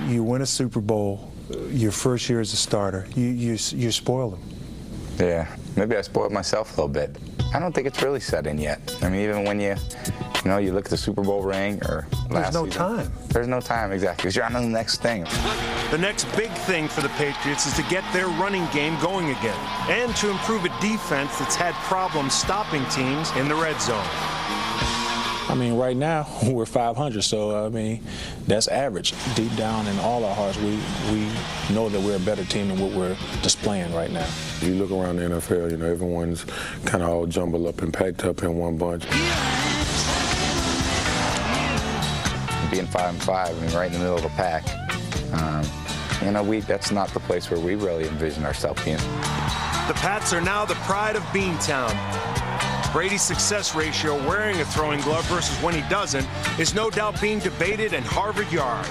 you win a Super Bowl your first year as a starter. You spoil them. Yeah, maybe I spoiled myself a little bit. I don't think it's really set in yet. I mean, even when you look at the Super Bowl ring or last There's no season, time. There's no time, exactly, because you're on to the next thing. The next big thing for the Patriots is to get their running game going again and to improve a defense that's had problems stopping teams in the red zone. I mean, right now, we're 500, so, I mean, that's average. Deep down in all our hearts, we know that we're a better team than what we're displaying right now. If you look around the NFL, everyone's kind of all jumbled up and packed up in one bunch. Being 5-5, I mean, right in the middle of the pack, that's not the place where we really envision ourselves being. The Pats are now the pride of Beantown. Brady's success ratio wearing a throwing glove versus when he doesn't is no doubt being debated in Harvard Yard.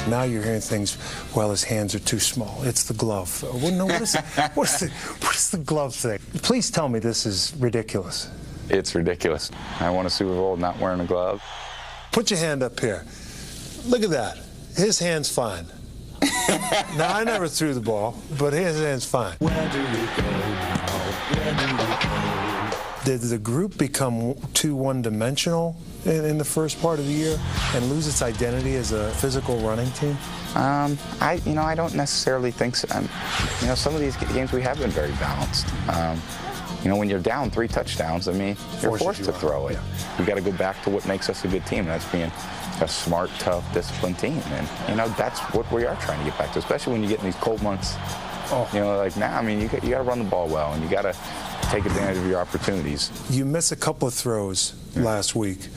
Now you're hearing things, well, his hands are too small. It's the glove. Well, no, what is the glove thing? Please tell me this is ridiculous. It's ridiculous. I won a Super Bowl not wearing a glove. Put your hand up here. Look at that. His hand's fine. Now, I never threw the ball, but his hand's fine. Where do we go now? Where do we go? Did the group become too one-dimensional in the first part of the year and lose its identity as a physical running team? I don't necessarily think so. Some of these games we have been very balanced. When you're down 3 touchdowns, I mean, you're forced to throw it. We got to go back to what makes us a good team. That's being a smart, tough, disciplined team. And, that's what we are trying to get back to, especially when you get in these cold months. Like now, I mean, you got to run the ball well, and you got to take advantage of your opportunities. You miss a couple of throws last week.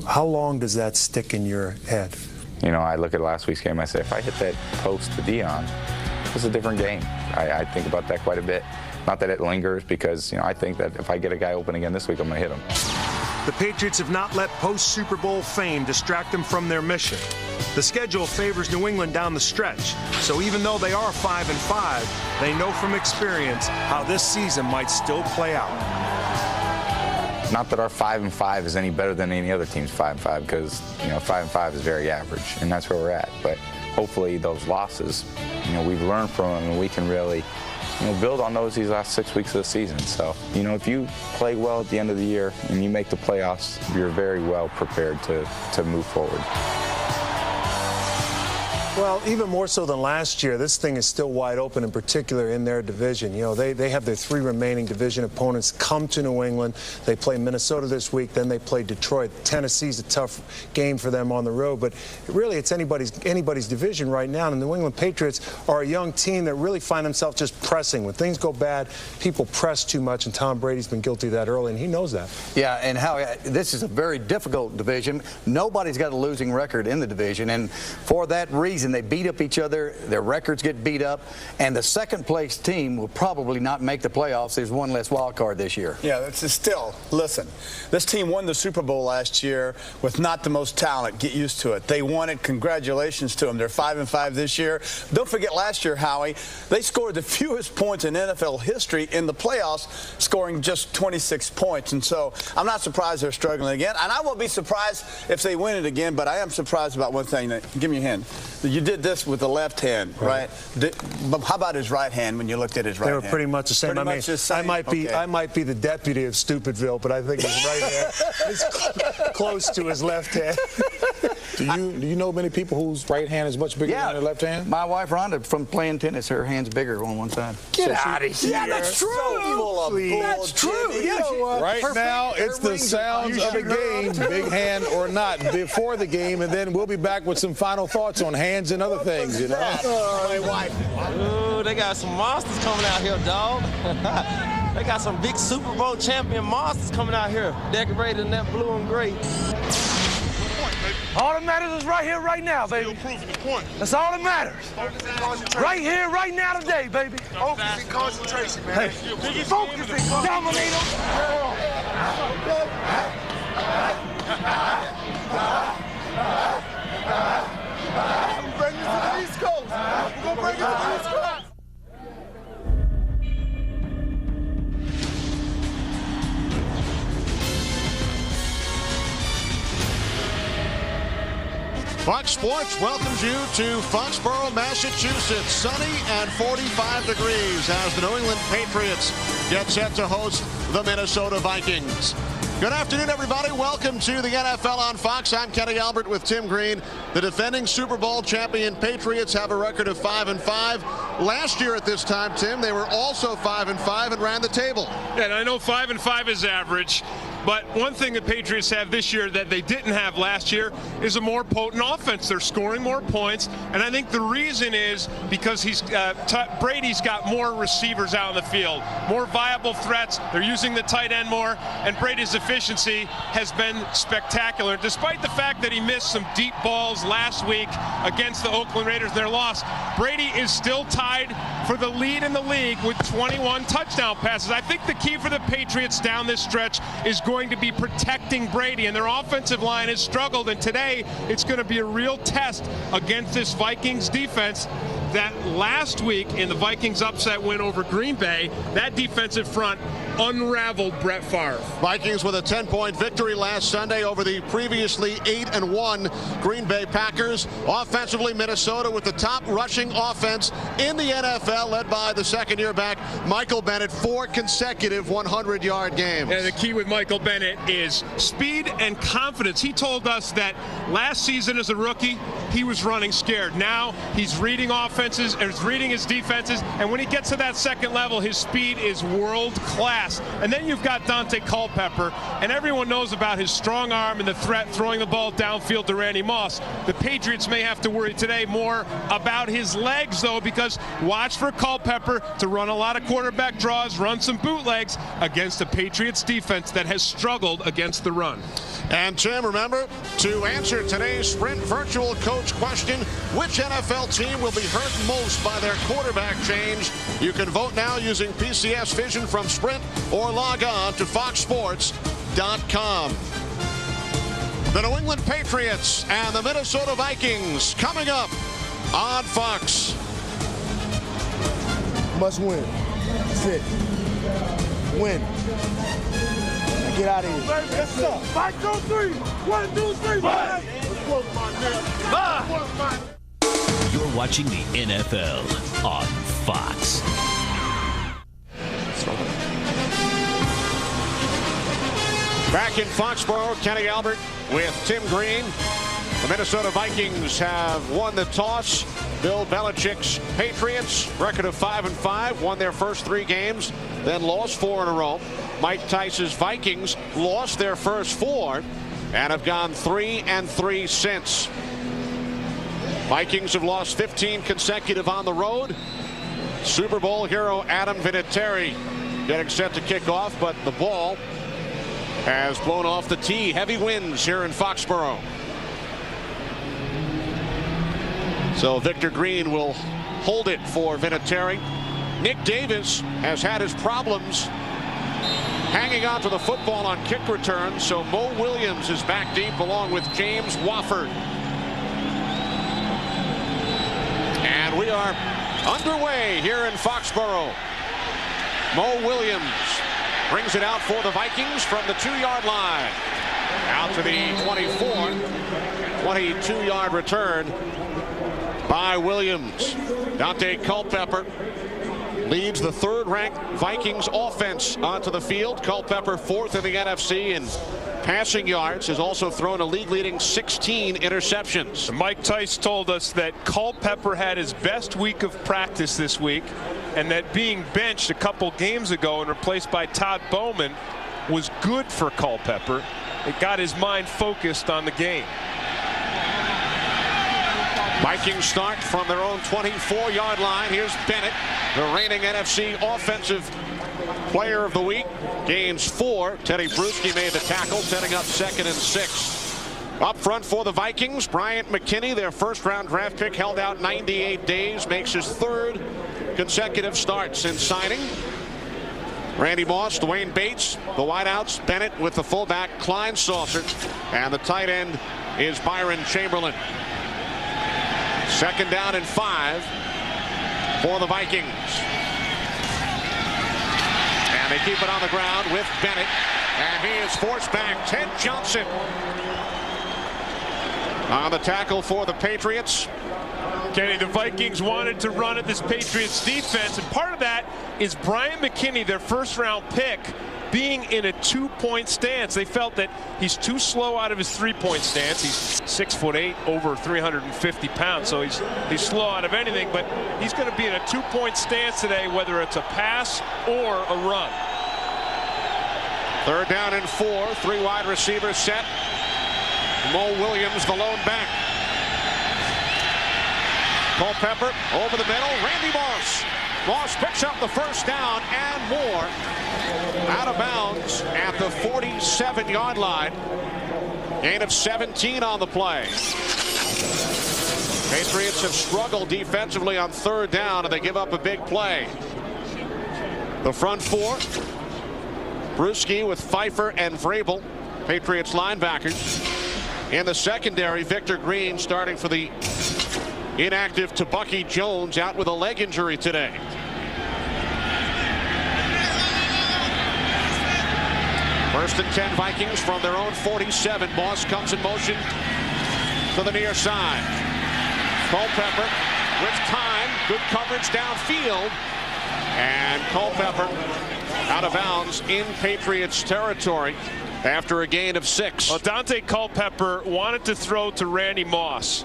How long does that stick in your head? I look at last week's game, I say, if I hit that post to Dion, it's a different game. I think about that quite a bit. Not that it lingers, because I think that if I get a guy open again this week, I'm going to hit him. The Patriots have not let post-Super Bowl fame distract them from their mission. The schedule favors New England down the stretch, so even though they are 5-5, they know from experience how this season might still play out. Not that our 5-5 is any better than any other team's 5-5, because 5-5 is very average, and that's where we're at. But hopefully those losses, we've learned from them, and we can really build on these last 6 weeks of the season. So, if you play well at the end of the year and you make the playoffs, you're very well prepared to move forward. Well, even more so than last year, this thing is still wide open, in particular in their division. They have their 3 remaining division opponents come to New England. They play Minnesota this week, then they play Detroit. Tennessee's a tough game for them on the road, but really it's anybody's division right now. And the New England Patriots are a young team that really find themselves just pressing. When things go bad, people press too much, and Tom Brady's been guilty of that early, and he knows that. Yeah, and this is a very difficult division. Nobody's got a losing record in the division, and for that reason, they beat up each other, their records get beat up, and the second-place team will probably not make the playoffs. There's one less wild card this year. Yeah, listen, this team won the Super Bowl last year with not the most talent. Get used to it. They won it. Congratulations to them. They're 5-5 this year. Don't forget last year, Howie, they scored the fewest points in NFL history in the playoffs, scoring just 26 points. And so I'm not surprised they're struggling again. And I won't be surprised if they win it again, but I am surprised about one thing. Give me a hand. You did this with the left hand, right? How about his right hand when you looked at his right hand? They were pretty much the same. I might be the deputy of Stupidville, but I think his right hand is close to his left hand. Do you know many people whose right hand is much bigger than their left hand? My wife Rhonda, from playing tennis, her hand's bigger on one side. Get out of here. Yeah, that's true. That's true. Right now, it's the sounds of the game, big hand or not, before the game, and then we'll be back with some final thoughts on hands and other things, My wife. Ooh, they got some monsters coming out here, dog. They got some big Super Bowl champion monsters coming out here, decorated in that blue and gray. All that matters is right here, right now, baby. That's all that matters. Right here, right now, today, baby. Focus and concentration, man. Hey, focus and dominate We're bringing it to the East Coast. We're going to bring it to the East Coast. Fox Sports welcomes you to Foxborough, Massachusetts. Sunny and 45 degrees as the New England Patriots get set to host the Minnesota Vikings. Good afternoon, everybody. Welcome to the NFL on Fox. I'm Kenny Albert with Tim Green. The defending Super Bowl champion Patriots have a record of 5-5. Last year at this time, Tim, they were also 5-5 and ran the table. Yeah, and I know 5-5 is average. But one thing the Patriots have this year that they didn't have last year is a more potent offense. They're scoring more points, and I think the reason is because Brady's got more receivers out in the field, more viable threats. They're using the tight end more, and Brady's efficiency has been spectacular. Despite the fact that he missed some deep balls last week against the Oakland Raiders in their loss, Brady is still tied for the lead in the league with 21 touchdown passes. I think the key for the Patriots down this stretch is going to be protecting Brady, and their offensive line has struggled, and today it's going to be a real test against this Vikings defense that last week in the Vikings upset win over Green Bay, that defensive front unraveled Brett Favre. Vikings with a 10-point victory last Sunday over the previously 8-1 Green Bay Packers. Offensively, Minnesota with the top rushing offense in the NFL, led by the second-year back Michael Bennett, 4 consecutive 100-yard games. And the key with Michael Bennett is speed and confidence. He told us that last season as a rookie, he was running scared. Now he's reading offenses, or reading his defenses, and when he gets to that second level, his speed is world class. And then you've got Dante Culpepper, and everyone knows about his strong arm and the threat throwing the ball downfield to Randy Moss. The Patriots may have to worry today more about his legs, though, because watch for Culpepper to run a lot of quarterback draws, run some bootlegs against a Patriots defense that has struggled against the run. And Tim, remember, to answer today's Sprint virtual coach question, which NFL team will be hurt most by their quarterback change? You can vote now using PCS Vision from Sprint or log on to foxsports.com. The New England Patriots and the Minnesota Vikings coming up on Fox. Must win. That's it. Win. Get out of here. Yes, sir. 5, 2, 3. 1, 2, 3. You're watching the NFL on Fox. Back in Foxborough, Kenny Albert with Tim Green. The Minnesota Vikings have won the toss. Bill Belichick's Patriots, record of 5-5, won their first 3 games, then lost 4 in a row. Mike Tice's Vikings lost their first 4 and have gone 3-3 since. Vikings have lost 15 consecutive on the road. Super Bowl hero Adam Vinatieri getting set to kick off, but the ball has blown off the tee. Heavy winds here in Foxborough. So Victor Green will hold it for Vinatieri. Nick Davis has had his problems hanging on to the football on kick returns, so Mo Williams is back deep along with James Wofford. And we are underway here in Foxborough. Mo Williams brings it out for the Vikings from the 2-yard line. Out to the 24, 22-yard return by Williams. Dante Culpepper leads the 3rd-ranked Vikings offense onto the field. Culpepper 4th in the NFC in passing yards, has also thrown a league-leading 16 interceptions. Mike Tice told us that Culpepper had his best week of practice this week, and that being benched a couple games ago and replaced by Todd Bowman was good for Culpepper. It got his mind focused on the game. Vikings start from their own 24-yard line. Here's Bennett, the reigning NFC Offensive Player of the Week. Gains 4. Teddy Bruschi made the tackle, setting up 2nd and 6. Up front for the Vikings, Bryant McKinney, their first-round draft pick, held out 98 days, makes his 3rd consecutive start since signing. Randy Moss, Dwayne Bates, the wideouts, Bennett with the fullback, Klein Saucer, and the tight end is Byron Chamberlain. 2nd down and 5 for the Vikings. And they keep it on the ground with Bennett. And he is forced back. Ted Johnson On the tackle for the Patriots. Kenny, the Vikings wanted to run at this Patriots defense, and part of that is Brian McKinney, their first-round pick, being in a two-point stance. They felt that he's too slow out of his three-point stance. He's 6'8", over 350 pounds, so he's slow out of anything, but he's going to be in a two-point stance today, whether it's a pass or a run. 3rd down and 4, 3 wide receivers set. Mo Williams, the lone back. Culpepper over the middle. Randy Moss. Moss picks up the first down and more. Out of bounds at the 47-yard line. Gain of 17 on the play. Patriots have struggled defensively on 3rd down, and they give up a big play. The front 4. Bruschi with Pfeiffer and Vrabel, Patriots linebackers. In the secondary, Victor Green starting for the inactive Tabucky Jones, out with a leg injury today. First and 10 Vikings from their own 47. Moss comes in motion to the near side. Culpepper with time. Good coverage downfield. And Culpepper out of bounds in Patriots territory after a gain of 6. Well, Dante Culpepper wanted to throw to Randy Moss,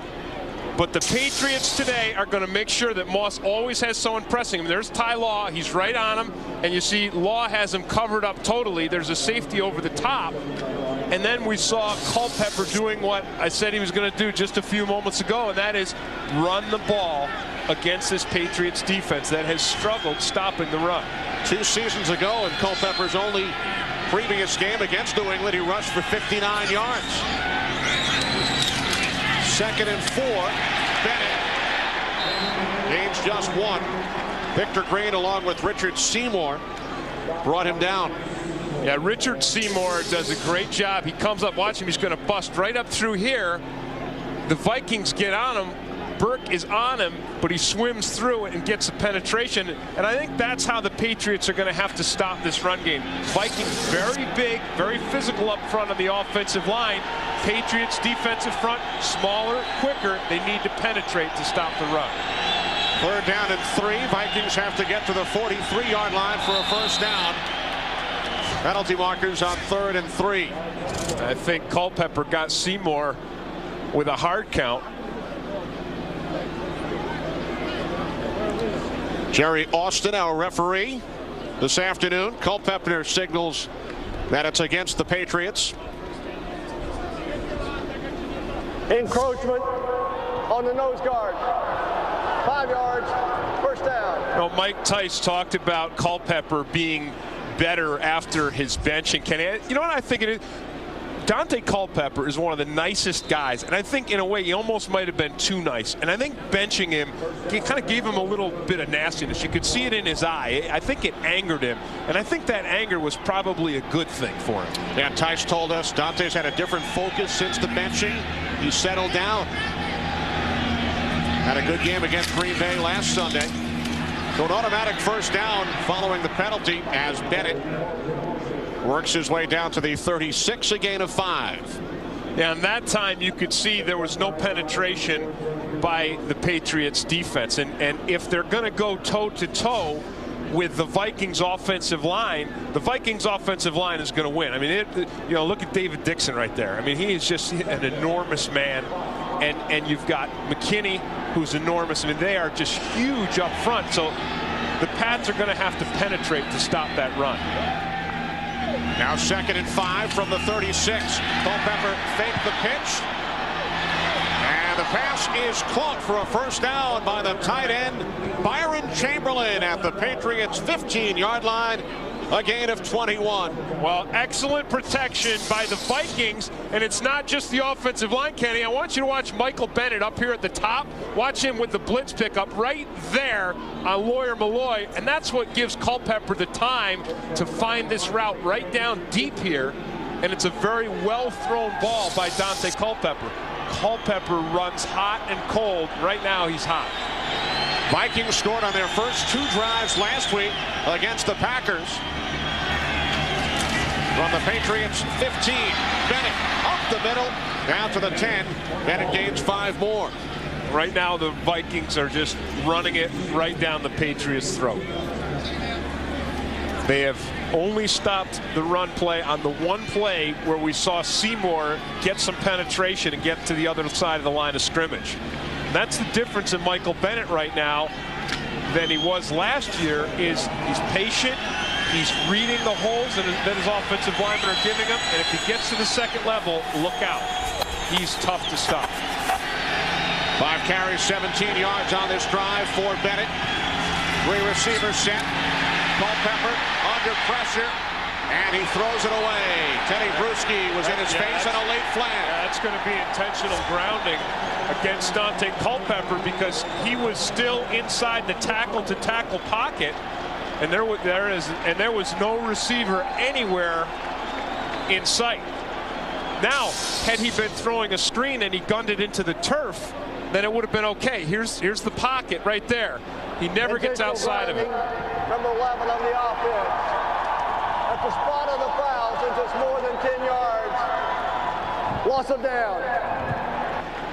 but the Patriots today are going to make sure that Moss always has someone pressing him. There's Ty Law. He's right on him. And you see Law has him covered up totally. There's a safety over the top. And then we saw Culpepper doing what I said he was going to do just a few moments ago, and that is run the ball against this Patriots defense that has struggled stopping the run. 2 seasons ago in Culpepper's only previous game against New England, he rushed for 59 yards. 2nd and 4. Bennett gains just 1. Victor Green along with Richard Seymour brought him down. Yeah, Richard Seymour does a great job. He comes up, watch him, he's going to bust right up through here. The Vikings get on him. Burke is on him, but he swims through it and gets the penetration. And I think that's how the Patriots are going to have to stop this run game. Vikings very big, very physical up front on the offensive line. Patriots defensive front, smaller, quicker. They need to penetrate to stop the run. 3rd down and 3. Vikings have to get to the 43-yard line for a first down. Penalty markers on 3rd and 3. I think Culpepper got Seymour with a hard count. Jerry Austin, our referee this afternoon. Culpepper signals that it's against the Patriots. Encroachment on the nose guard. 5 yards, first down. Well, Mike Tice talked about Culpepper being better after his benching. Kenny, you know what I think it is? Dante Culpepper is one of the nicest guys, and I think in a way he almost might have been too nice. And I think benching him, he kind of gave him a little bit of nastiness. You could see it in his eye. I think it angered him, and I think that anger was probably a good thing for him. Yeah, Tice told us Dante's had a different focus since the benching. He settled down. Had a good game against Green Bay last Sunday. So an automatic first down following the penalty as Bennett works his way down to the 36, a gain of 5. Yeah, and that time you could see there was no penetration by the Patriots defense. And if they're going to go toe-to-toe with the Vikings offensive line, the Vikings offensive line is going to win. I mean, you know, look at David Dixon right there. I mean, he is just an enormous man. And you've got McKinney, who's enormous. I mean, they are just huge up front. So the Pats are going to have to penetrate to stop that run. Now 2nd and 5 from the 36. Culpepper faked the pitch. And the pass is caught for a first down by the tight end, Byron Chamberlain, at the Patriots' 15-yard line. A gain of 21. Well, excellent protection by the Vikings, and it's not just the offensive line, Kenny. I want you to watch Michael Bennett up here at the top. Watch him with the blitz pickup right there on Lawyer Malloy, and that's what gives Culpepper the time to find this route right down deep here, and it's a very well-thrown ball by Dante Culpepper. Culpepper runs hot and cold. Right now, he's hot. Vikings scored on their first 2 drives last week against the Packers. From the Patriots 15, Bennett up the middle, down to the 10. Bennett gains 5 more. Right now, the Vikings are just running it right down the Patriots' throat. They have only stopped the run play on the one play where we saw Seymour get some penetration and get to the other side of the line of scrimmage. That's the difference in Michael Bennett right now than he was last year. Is he's patient, he's reading the holes that his offensive linemen are giving him, and if he gets to the second level, look out. He's tough to stop. 5 carries, 17 yards on this drive for Bennett. 3 receivers set. Culpepper under pressure, and he throws it away. Teddy Bruschi was in his face on a late flag. Yeah, that's going to be intentional grounding against Dante Culpepper because he was still inside the tackle-to-tackle pocket, and there was no receiver anywhere in sight. Now, had he been throwing a screen and he gunned it into the turf, then it would have been okay. Here's the pocket right there. He never gets outside of it. Number 11 on the offense. At the spot of the fouls, and just more than 10 yards. Loss of down.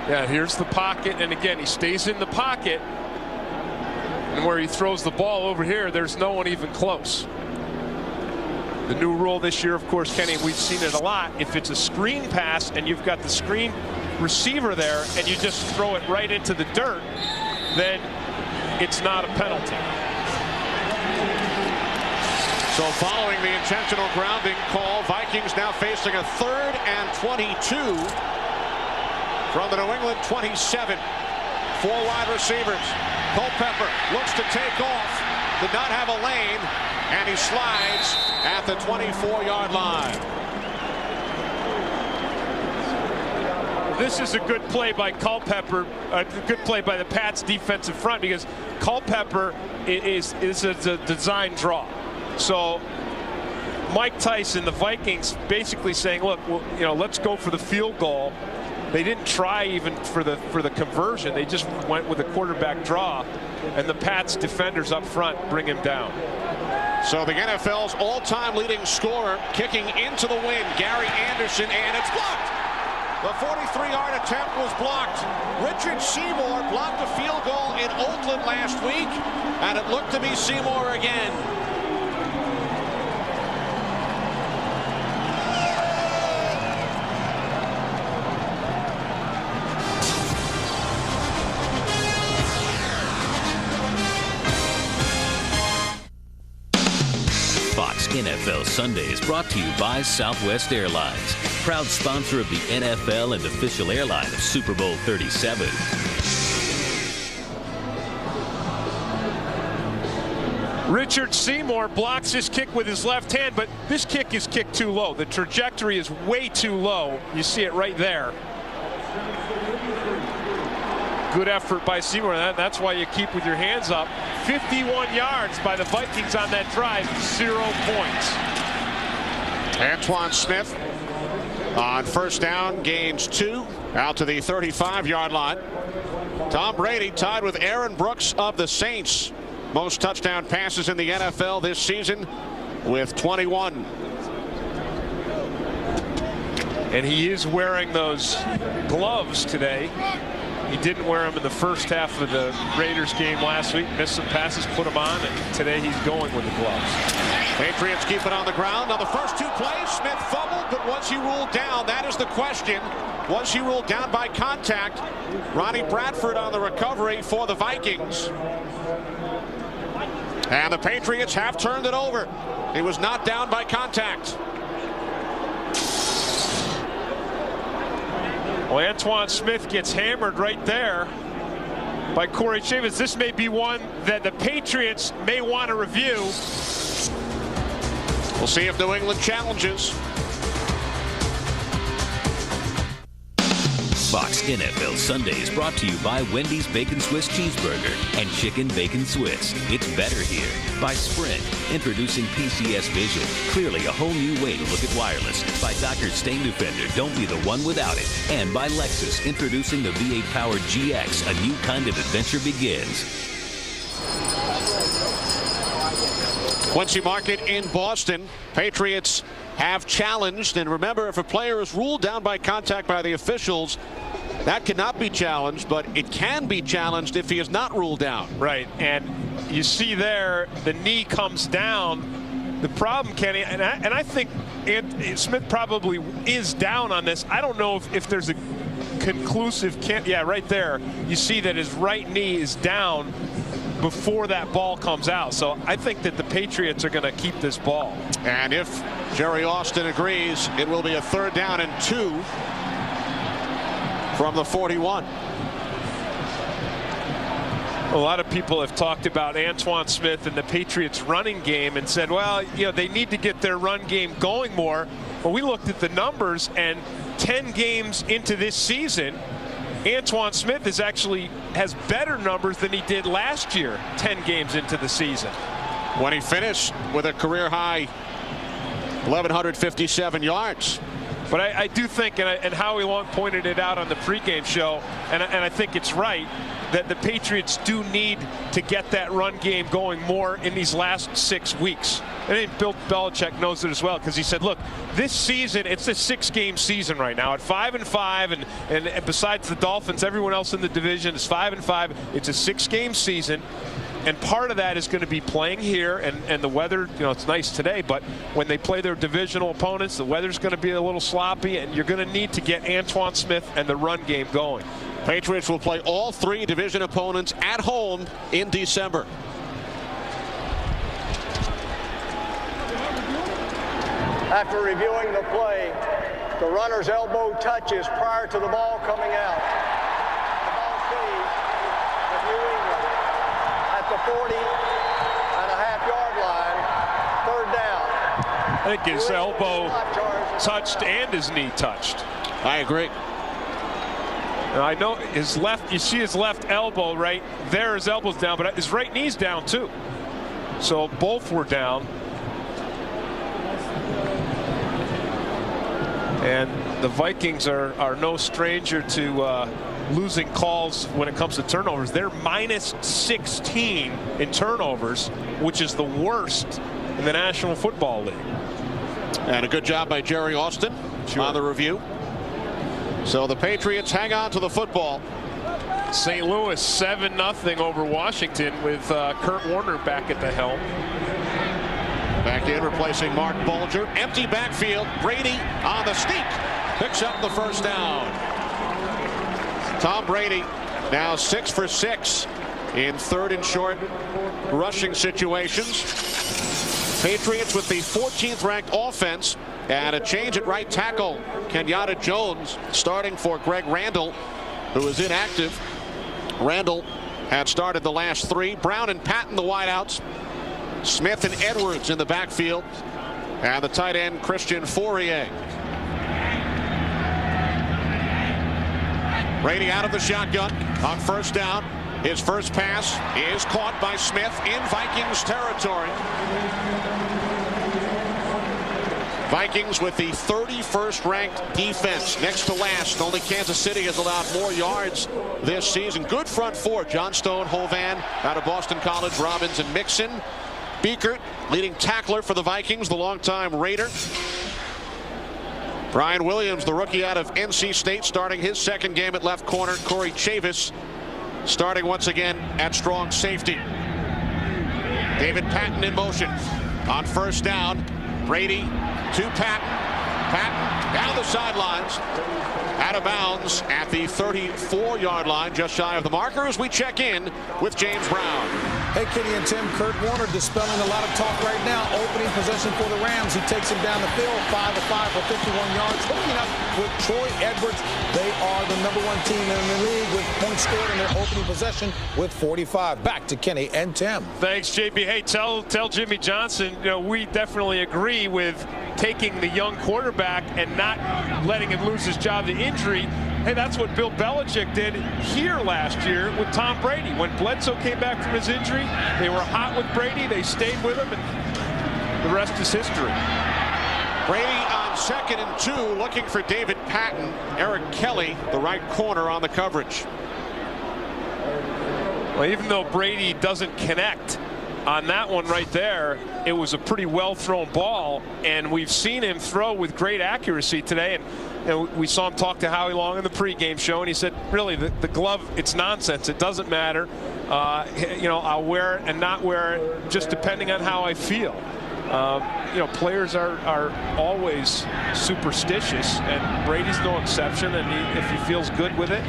Yeah, here's the pocket, and again, he stays in the pocket. And where he throws the ball over here, there's no one even close. The new rule this year, of course, Kenny, we've seen it a lot. If it's a screen pass and you've got the screen receiver there and you just throw it right into the dirt, then it's not a penalty. So following the intentional grounding call, Vikings now facing a 3rd and 22 from the New England 27. 4 wide receivers. Culpepper looks to take off, did not have a lane, and he slides at the 24-yard line. This is a good play by Culpepper, a good play by the Pats defensive front, because Culpepper is a design draw. So Mike Tyson, the Vikings, basically saying, look, well, let's go for the field goal. They didn't try even for the conversion. They just went with a quarterback draw, and the Pats defenders up front bring him down. So the NFL's all-time leading scorer kicking into the wind, Gary Anderson, and it's blocked. The 43-yard attempt was blocked. Richard Seymour blocked a field goal in Oakland last week, and it looked to be Seymour again. Fox NFL Sunday is brought to you by Southwest Airlines, proud sponsor of the NFL and official airline of Super Bowl 37. Richard Seymour blocks his kick with his left hand, but this kick is kicked too low. The trajectory is way too low. You see it right there. Good effort by Seymour. That's why you keep with your hands up. 51 yards by the Vikings on that drive, 0 points. Antoine Smith on first down gains 2 out to the 35-yard line. Tom Brady tied with Aaron Brooks of the Saints. Most touchdown passes in the NFL this season with 21. And he is wearing those gloves today. He didn't wear them in the first half of the Raiders game last week. Missed some passes, put them on, and today he's going with the gloves. Patriots keep it on the ground. On the first 2 plays, Smith fumbled, but was he ruled down? That is the question. Was he ruled down by contact? Ronnie Bradford on the recovery for the Vikings. And the Patriots have turned it over. He was not down by contact. Well, Antoine Smith gets hammered right there by Corey Chavez. This may be one that the Patriots may want to review. We'll see if New England challenges. Fox NFL Sunday is brought to you by Wendy's Bacon Swiss Cheeseburger and Chicken Bacon Swiss. It's better here. By Sprint, introducing PCS Vision. Clearly a whole new way to look at wireless. By Dr. Stain Defender, don't be the one without it. And by Lexus, introducing the V8-powered GX. A new kind of adventure begins. Quincy Market in Boston. Patriots have challenged. And remember, if a player is ruled down by contact by the officials, that cannot be challenged, but it can be challenged if he is not ruled down. Right, and you see there the knee comes down. The problem, Kenny, and I think Smith probably is down on this. I don't know if there's a conclusive yeah, right there you see that his right knee is down before that ball comes out. So I think that the Patriots are going to keep this ball. And if Jerry Austin agrees, it will be a 3rd down and 2 from the 41. A lot of people have talked about Antoine Smith and the Patriots running game and said, well, you know, they need to get their run game going more. Well, we looked at the numbers, and 10 games into this season, Antoine Smith has better numbers than he did last year, 10 games into the season. When he finished with a career high 1,157 yards. But I do think, and Howie Long pointed it out on the pregame show, and I think it's right, that the Patriots do need to get that run game going more in these last 6 weeks. I think Bill Belichick knows it as well, because he said, look, this season, it's a 6-game season right now at 5-5, and besides the Dolphins, everyone else in the division is 5-5. It's a 6-game season. And part of that is going to be playing here, and the weather, you know, it's nice today, but when they play their divisional opponents, the weather's going to be a little sloppy, and you're going to need to get Antoine Smith and the run game going. Patriots will play all 3 division opponents at home in December. After reviewing the play, the runner's elbow touches prior to the ball coming out. The ball stays with New England at the 40.5-yard line, 3rd down. I think his elbow touched and his knee touched. I agree. Now, I know his left, you see his left elbow right there, his elbow's down, but his right knee's down too. So both were down. And the Vikings are no stranger to losing calls when it comes to turnovers. They're minus 16 in turnovers, which is the worst in the National Football League. And a good job by Jerry Austin on the review. So the Patriots hang on to the football. St. Louis 7-0 over Washington with Kurt Warner back at the helm. Back in, replacing Mark Bulger. Empty backfield. Brady on the sneak. Picks up the 1st down. Tom Brady now 6 for 6 in 3rd and short rushing situations. Patriots with the 14th ranked offense, and a change at right tackle. Kenyatta Jones starting for Greg Randall, who is inactive. Randall had started the last 3. Brown and Patton the wideouts. Smith and Edwards in the backfield, and the tight end Christian Fourier. Brady out of the shotgun on 1st down. His first pass is caught by Smith in Vikings territory. Vikings with the 31st ranked defense, next to last. Only Kansas City has allowed more yards this season. Good front 4. Johnstone, Hovan out of Boston College, Robbins and Mixon. Beekert, leading tackler for the Vikings, the longtime Raider. Brian Williams, the rookie out of NC State, starting his 2nd game at left corner. Corey Chavis starting once again at strong safety. David Patton in motion on 1st down. Brady to Patton. Patton down the sidelines. Out of bounds at the 34-yard line, just shy of the marker, as we check in with James Brown. Hey, Kenny and Tim, Kurt Warner dispelling a lot of talk right now. Opening possession for the Rams. He takes him down the field, 5 of 5 for 51 yards. Hooking up with Troy Edwards. They are the #1 team in the league with points scored in their opening possession with 45. Back to Kenny and Tim. Thanks, JB. Hey, tell Jimmy Johnson, you know, we definitely agree with taking the young quarterback and not letting him lose his job to injury. Hey, that's what Bill Belichick did here last year with Tom Brady. When Bledsoe came back from his injury, they were hot with Brady. They stayed with him, and the rest is history. Brady on 2nd and 2, looking for David Patton. Eric Kelly, the right corner, on the coverage. Well, even though Brady doesn't connect on that one right there, it was a pretty well thrown ball, and we've seen him throw with great accuracy today. And we saw him talk to Howie Long in the pregame show, and he said, really, the glove, it's nonsense. It doesn't matter. You know, I'll wear it and not wear it just depending on how I feel. You know, players are always superstitious, and Brady's no exception. And if he feels good with it,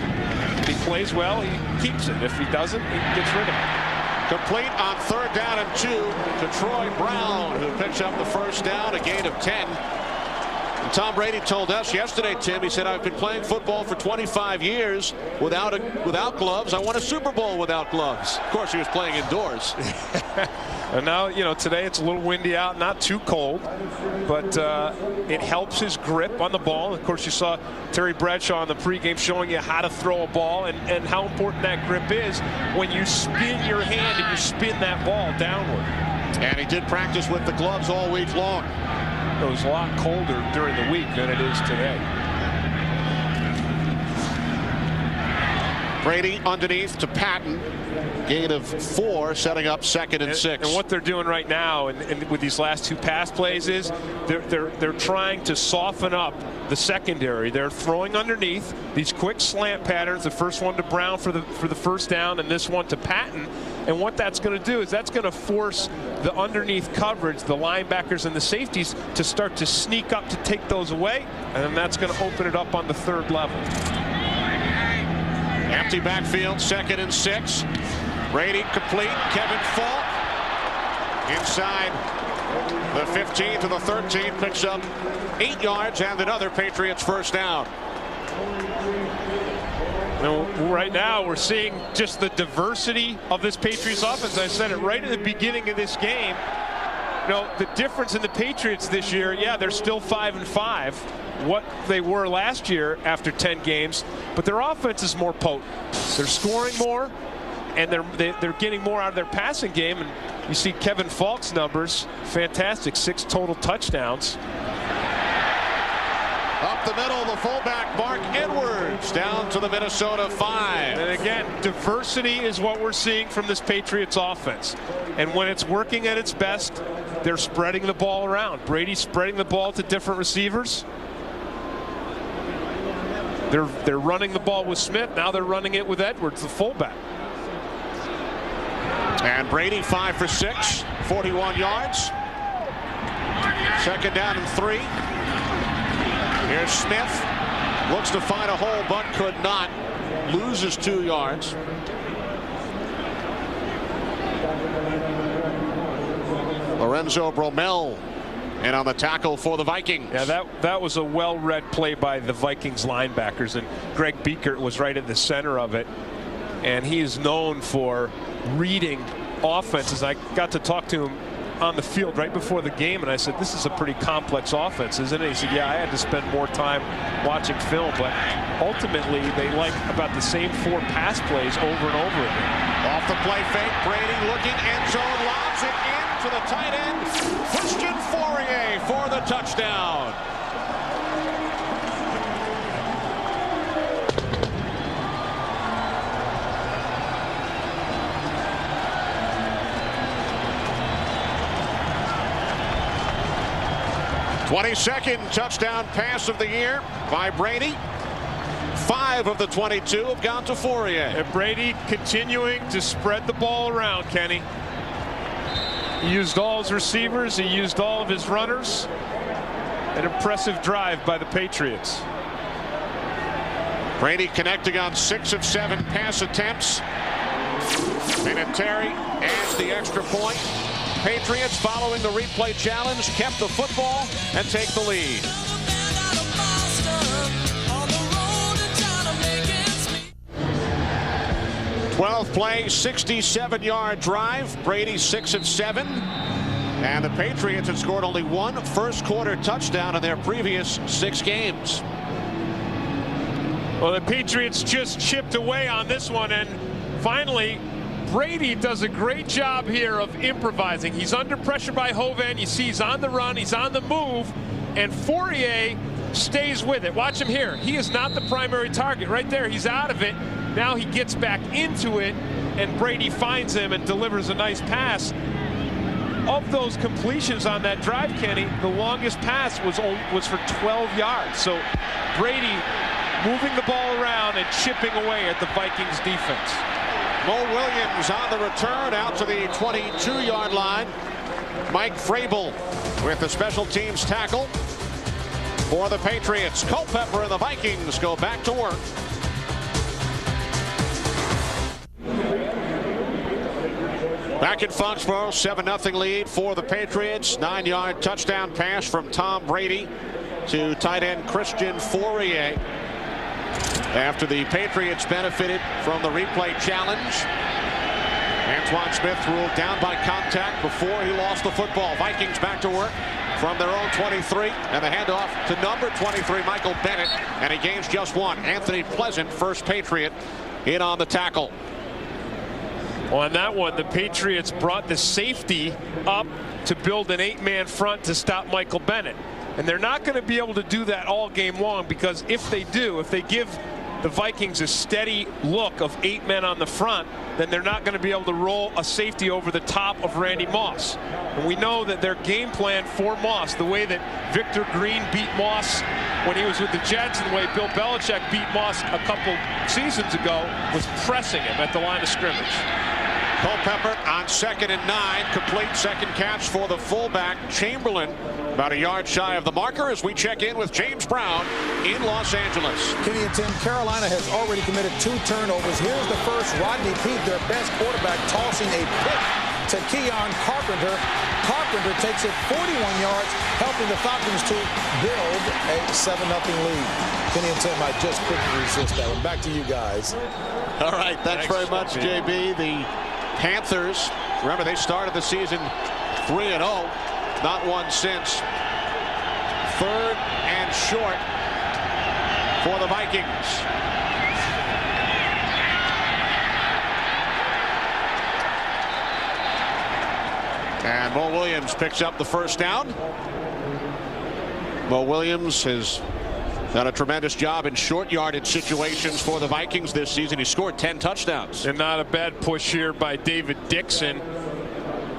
if he plays well, he keeps it. If he doesn't, he gets rid of it. Complete on 3rd down and 2 to Troy Brown, who picks up the first down, a gain of 10. And Tom Brady told us yesterday, Tim, he said, I've been playing football for 25 years without gloves. I won a Super Bowl without gloves. Of course, he was playing indoors. And now, you know, today it's a little windy out, not too cold, but it helps his grip on the ball. Of course, you saw Terry Bradshaw in the pregame showing you how to throw a ball and how important that grip is when you spin your hand and you spin that ball downward. And he did practice with the gloves all week long. It was a lot colder during the week than it is today. Brady underneath to Patton. Gain of 4, setting up 2nd and 6. And what they're doing right now, and with these last 2 pass plays, is they're trying to soften up the secondary. They're throwing underneath these quick slant patterns. The first one to Brown for the first down, and this one to Patton. And what that's going to do is that's going to force the underneath coverage, the linebackers and the safeties, to start to sneak up to take those away, and then that's going to open it up on the 3rd level. Empty backfield, 2nd and 6. Brady complete. Kevin Falk inside the 15 to the 13, picks up 8 yards and another Patriots first down. Now, right now we're seeing just the diversity of this Patriots offense. I said it right at the beginning of this game. You know, the difference in the Patriots this year, yeah, they're still 5-5, what they were last year after 10 games, but their offense is more potent. They're scoring more, and they're getting more out of their passing game. And you see Kevin Falk's numbers, fantastic, 6 total touchdowns. Up the middle, the fullback, Mark Edwards, down to the Minnesota 5. And again, diversity is what we're seeing from this Patriots offense. And when it's working at its best, they're spreading the ball around. Brady's spreading the ball to different receivers. They're running the ball with Smith. Now they're running it with Edwards, the fullback. And Brady 5 for 6, 41 yards. 2nd down and 3. Here's Smith. Looks to find a hole, but could not. Loses 2 yards. Lorenzo Bromell in on the tackle for the Vikings. Yeah, that was a well-read play by the Vikings linebackers, and Greg Biekert was right at the center of it. And he is known for reading offenses. I got to talk to him on the field right before the game, and I said, this is a pretty complex offense, isn't it? He said, yeah, I had to spend more time watching film, but ultimately they like about the same 4 pass plays over and over again. Off the play fake, Brady looking, end zone, lobs it in to the tight end, Christian Fourier for the touchdown. '22nd touchdown pass of the year by Brady. 5 of the 22 have gone to Fourier. And Brady continuing to spread the ball around, Kenny. He used all his receivers. He used all of his runners. An impressive drive by the Patriots. Brady connecting on 6 of 7 pass attempts. Vinatieri adds the extra point. Patriots, following the replay challenge, kept the football and take the lead. Twelfth play, 67-yard drive. Brady 6 of 7. And the Patriots had scored only 1 first-quarter touchdown in their previous 6 games. Well, the Patriots just chipped away on this one, and finally Brady does a great job here of improvising. He's under pressure by Hovan. You see he's on the run, he's on the move, and Fourier stays with it. Watch him here. He is not the primary target. Right there, he's out of it. Now he gets back into it, and Brady finds him and delivers a nice pass. of those completions on that drive, Kenny, the longest pass was for 12 yards. So Brady moving the ball around and chipping away at the Vikings defense. Mo Williams on the return out to the 22-yard line. Mike Vrabel with the special teams tackle for the Patriots. Culpepper and the Vikings go back to work. Back in Foxborough, 7-0 lead for the Patriots. 9-yard touchdown pass from Tom Brady to tight end Christian Fourier. After the Patriots benefited from the replay challenge, Antoine Smith ruled down by contact before he lost the football. Vikings back to work from their own 23, and the handoff to number 23, Michael Bennett, and he gains just one. Anthony Pleasant, first Patriot, in on the tackle. On that one, the Patriots brought the safety up to build an 8-man front to stop Michael Bennett. And they're not going to be able to do that all game long, because if they do, if they give the Vikings a steady look of 8 men on the front, then they're not going to be able to roll a safety over the top of Randy Moss. And we know that their game plan for Moss, the way that Victor Green beat Moss when he was with the Jets and the way Bill Belichick beat Moss a couple seasons ago, was pressing him at the line of scrimmage. Culpepper on 2nd and 9, complete second catch for the fullback Chamberlain, about a yard shy of the marker, as we check in with James Brown in Los Angeles. Kenny and Tim, Carolina has already committed 2 turnovers. Here's the first. Rodney Peete, their best quarterback, tossing a pick to Keon Carpenter. Carpenter takes it 41 yards, helping the Falcons to build a 7-0 lead. Kenny and Tim, I just couldn't resist that one. Back to you guys. All right, thanks very much, JB. The Panthers, remember, they started the season 3-0, not won since. 3rd and short for the Vikings. And Mo Williams picks up the first down. Mo Williams has done a tremendous job in short yardage situations for the Vikings this season. He scored 10 touchdowns. And not a bad push here by David Dixon.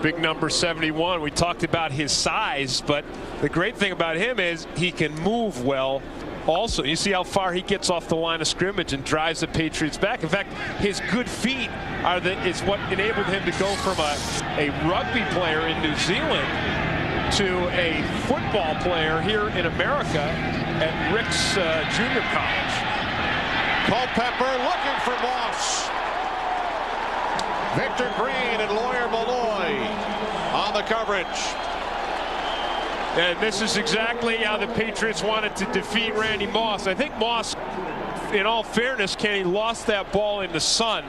Big number 71. We talked about his size, but the great thing about him is he can move well. Also, you see how far he gets off the line of scrimmage and drives the Patriots back. In fact, his good feet is what enabled him to go from a rugby player in New Zealand to a football player here in America at Rick's Junior College. Culpepper looking for Moss. Victor Green and Lawyer Malloy on the coverage. And this is exactly how the Patriots wanted to defeat Randy Moss. I think Moss, in all fairness, Kenny, lost that ball in the sun.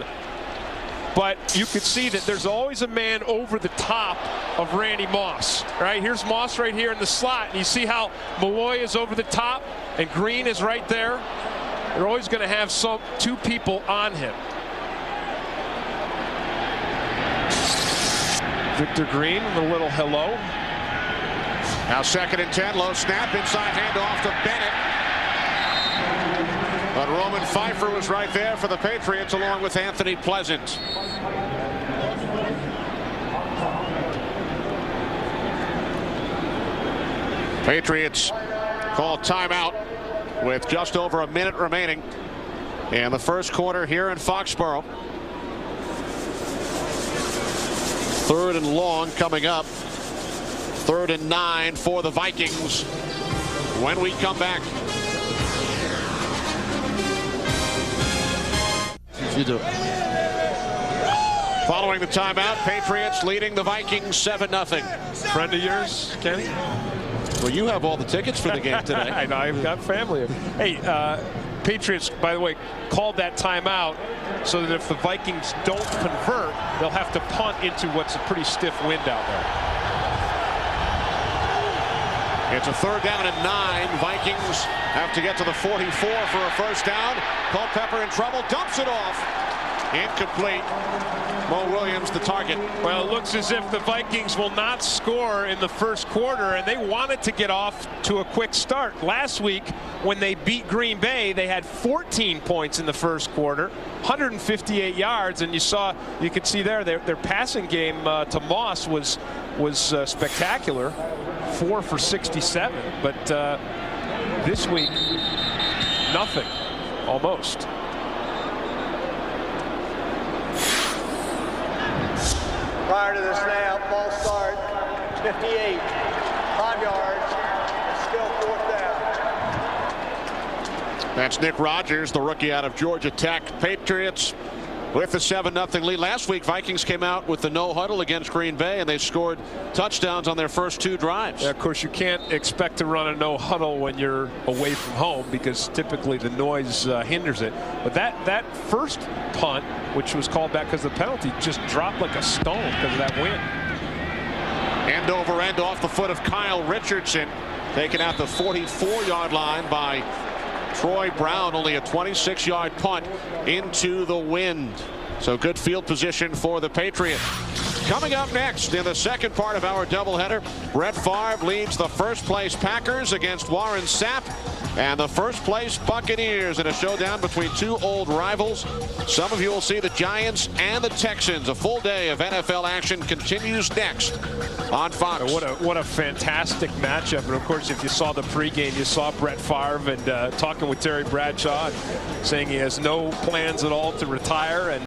But you could see that there's always a man over the top of Randy Moss. Right? Here's Moss right here in the slot. And you see how Malloy is over the top and Green is right there. They're always going to have 2 people on him. Victor Green, a little hello. Now 2nd and 10, low snap, inside handoff to Bennett. But Roman Pfeiffer was right there for the Patriots along with Anthony Pleasant. Patriots call timeout with just over a minute remaining in the first quarter here in Foxborough. 3rd and long coming up. 3rd and 9 for the Vikings when we come back. You do. Following the timeout, Patriots leading the Vikings 7-0. Friend of yours, Kenny? Well, you have all the tickets for the game today. I know, I've got family. Hey, Patriots, by the way, called that timeout so that if the Vikings don't convert, they'll have to punt into what's a pretty stiff wind out there. It's a 3rd down and 9. Vikings have to get to the 44 for a first down. Culpepper in trouble, dumps it off. Incomplete. Mo Williams the target. Well, it looks as if the Vikings will not score in the first quarter, and they wanted to get off to a quick start. Last week, when they beat Green Bay, they had 14 points in the first quarter, 158 yards, and you could see there their passing game to Moss was was spectacular, 4 for 67. But this week, nothing, almost. Prior to the snap, false start, 58, 5 yards, still 4th down. That's Nick Rogers, the rookie out of Georgia Tech. Patriots with the 7-0 lead. Last week, Vikings came out with the no huddle against Green Bay, and they scored touchdowns on their first 2 drives. Yeah, of course, you can't expect to run a no huddle when you're away from home because typically the noise hinders it. But that first punt, which was called back because of the penalty, just dropped like a stone because of that wind. End over end off the foot of Kyle Richardson, taken out the 44-yard line by Troy Brown. Only a 26-yard punt into the wind. So good field position for the Patriots. Coming up next in the second part of our doubleheader, Brett Favre leads the first-place Packers against Warren Sapp and the first-place Buccaneers in a showdown between 2 old rivals. Some of you will see the Giants and the Texans. A full day of NFL action continues next on Fox. What a fantastic matchup. And of course, if you saw the pregame, you saw Brett Favre and talking with Terry Bradshaw and saying he has no plans at all to retire. And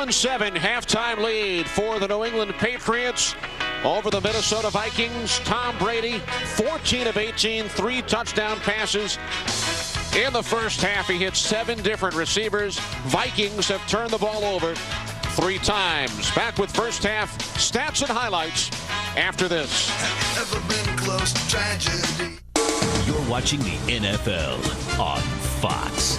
21-7 halftime lead for the New England Patriots over the Minnesota Vikings. Tom Brady, 14 of 18, 3 touchdown passes. In the first half, he hit 7 different receivers. Vikings have turned the ball over 3 times. Back with first half stats and highlights after this. Ever been close to tragedy? You're watching the NFL on Fox.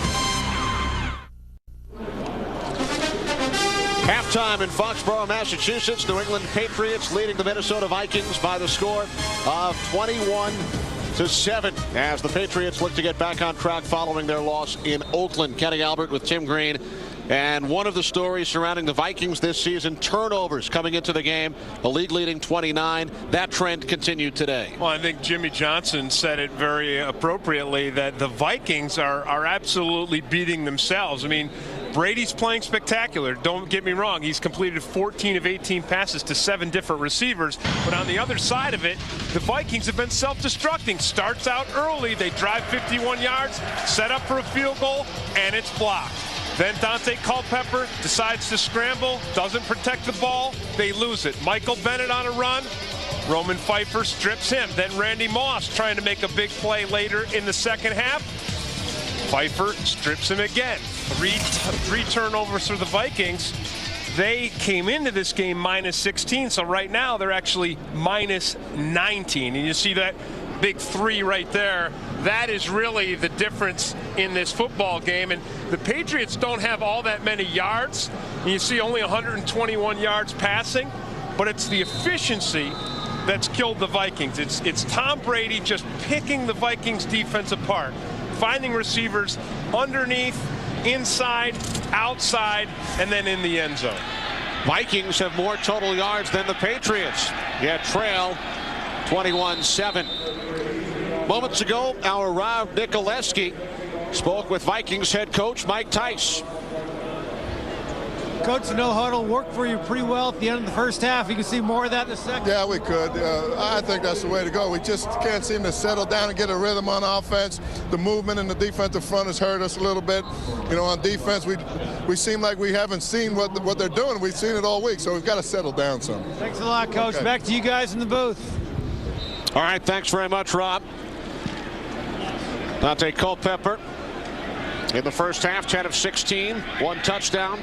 Halftime in Foxborough, Massachusetts. New England Patriots leading the Minnesota Vikings by the score of 21-7 as the Patriots look to get back on track following their loss in Oakland. Kenny Albert with Tim Green. And one of the stories surrounding the Vikings this season, turnovers coming into the game, a league-leading 29. That trend continued today. Well, I think Jimmy Johnson said it very appropriately that the Vikings are absolutely beating themselves. I mean, Brady's playing spectacular. Don't get me wrong. He's completed 14 of 18 passes to 7 different receivers. But on the other side of it, the Vikings have been self-destructing. Starts out early. They drive 51 yards, set up for a field goal, and it's blocked. Then Dante Culpepper decides to scramble, doesn't protect the ball, they lose it. Michael Bennett on a run, Roman Pfeiffer strips him. Then Randy Moss trying to make a big play later in the second half. Pfeiffer strips him again. Three turnovers for the Vikings. They came into this game minus 16, so right now they're actually minus 19. And you see that big 3 right there. That is really the difference in this football game. And the Patriots don't have all that many yards. And you see only 121 yards passing, but it's the efficiency that's killed the Vikings. It's Tom Brady just picking the Vikings defense apart, finding receivers underneath, inside, outside, and then in the end zone. Vikings have more total yards than the Patriots, yet trail 21-7. Moments ago, our Rob Nicoleski spoke with Vikings head coach Mike Tice. Coach, the no huddle worked for you pretty well at the end of the first half. You can see more of that in the second. Yeah, we could. I think that's the way to go. We just can't seem to settle down and get a rhythm on offense. The movement in the defensive front has hurt us a little bit. You know, on defense, we seem like we haven't seen what they're doing. We've seen it all week, so we've got to settle down some. Thanks a lot, Coach. Okay. Back to you guys in the booth. All right, thanks very much, Rob. Dante Culpepper in the first half, 10 of 16, 1 touchdown,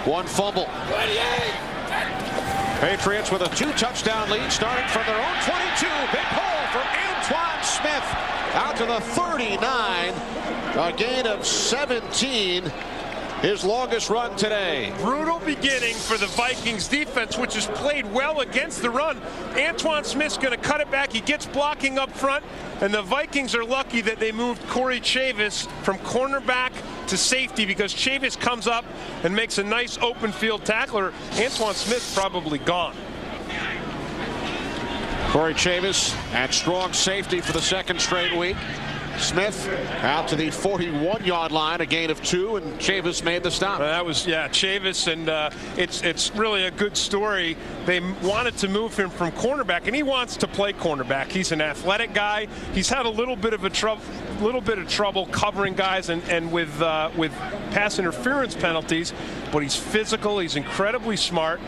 1 fumble. 28. Patriots with a 2-touchdown lead starting from their own 22. Big hole for Antoine Smith out to the 39. A gain of 17. His longest run today. Brutal beginning for the Vikings defense, which has played well against the run. Antoine Smith's going to cut it back. He gets blocking up front, and the Vikings are lucky that they moved Corey Chavis from cornerback to safety because Chavis comes up and makes a nice open field tackler. Antoine Smith probably gone. Corey Chavis at strong safety for the 2nd straight week. Smith out to the 41-yard line, a gain of 2, and Chavis made the stop. That was, yeah, Chavis, and it's really a good story. They wanted to move him from cornerback, and he wants to play cornerback. He's an athletic guy. He's had a little bit of trouble covering guys and with pass interference penalties, but he's physical. He's incredibly smart.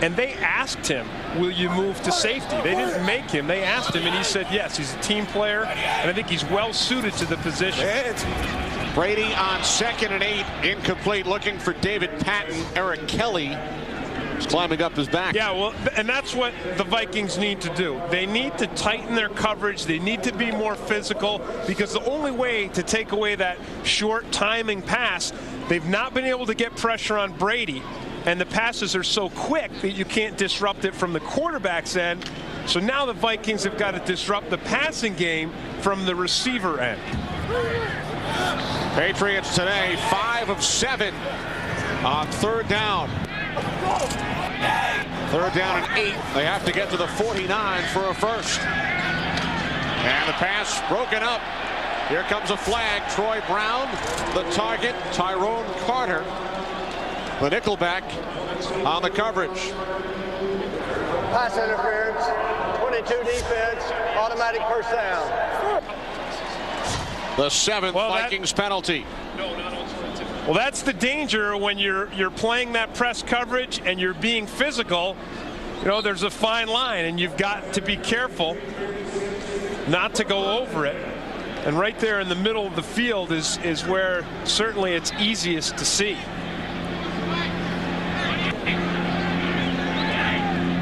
And they asked him, will you move to safety? They didn't make him. They asked him, and he said yes. He's a team player, and I think he's well suited to the position. Brady on 2nd and 8, incomplete, looking for David Patton. Eric Kelly is climbing up his back. Yeah, well, and that's what the Vikings need to do. They need to tighten their coverage. They need to be more physical because the only way to take away that short timing pass, they've not been able to get pressure on Brady. And the passes are so quick that you can't disrupt it from the quarterback's end. So now the Vikings have got to disrupt the passing game from the receiver end. Patriots today 5 of 7 on 3rd down. 3rd down and 8. They have to get to the 49 for a first. And the pass broken up. Here comes a flag. Troy Brown, the target. Tyrone Carter, the nickelback, on the coverage. Pass interference, 22 defense, automatic first down. The 7th Vikings penalty. No, not offensive. Well, that's the danger when you're playing that press coverage and you're being physical. You know, there's a fine line, and you've got to be careful not to go over it. And right there in the middle of the field is where certainly it's easiest to see.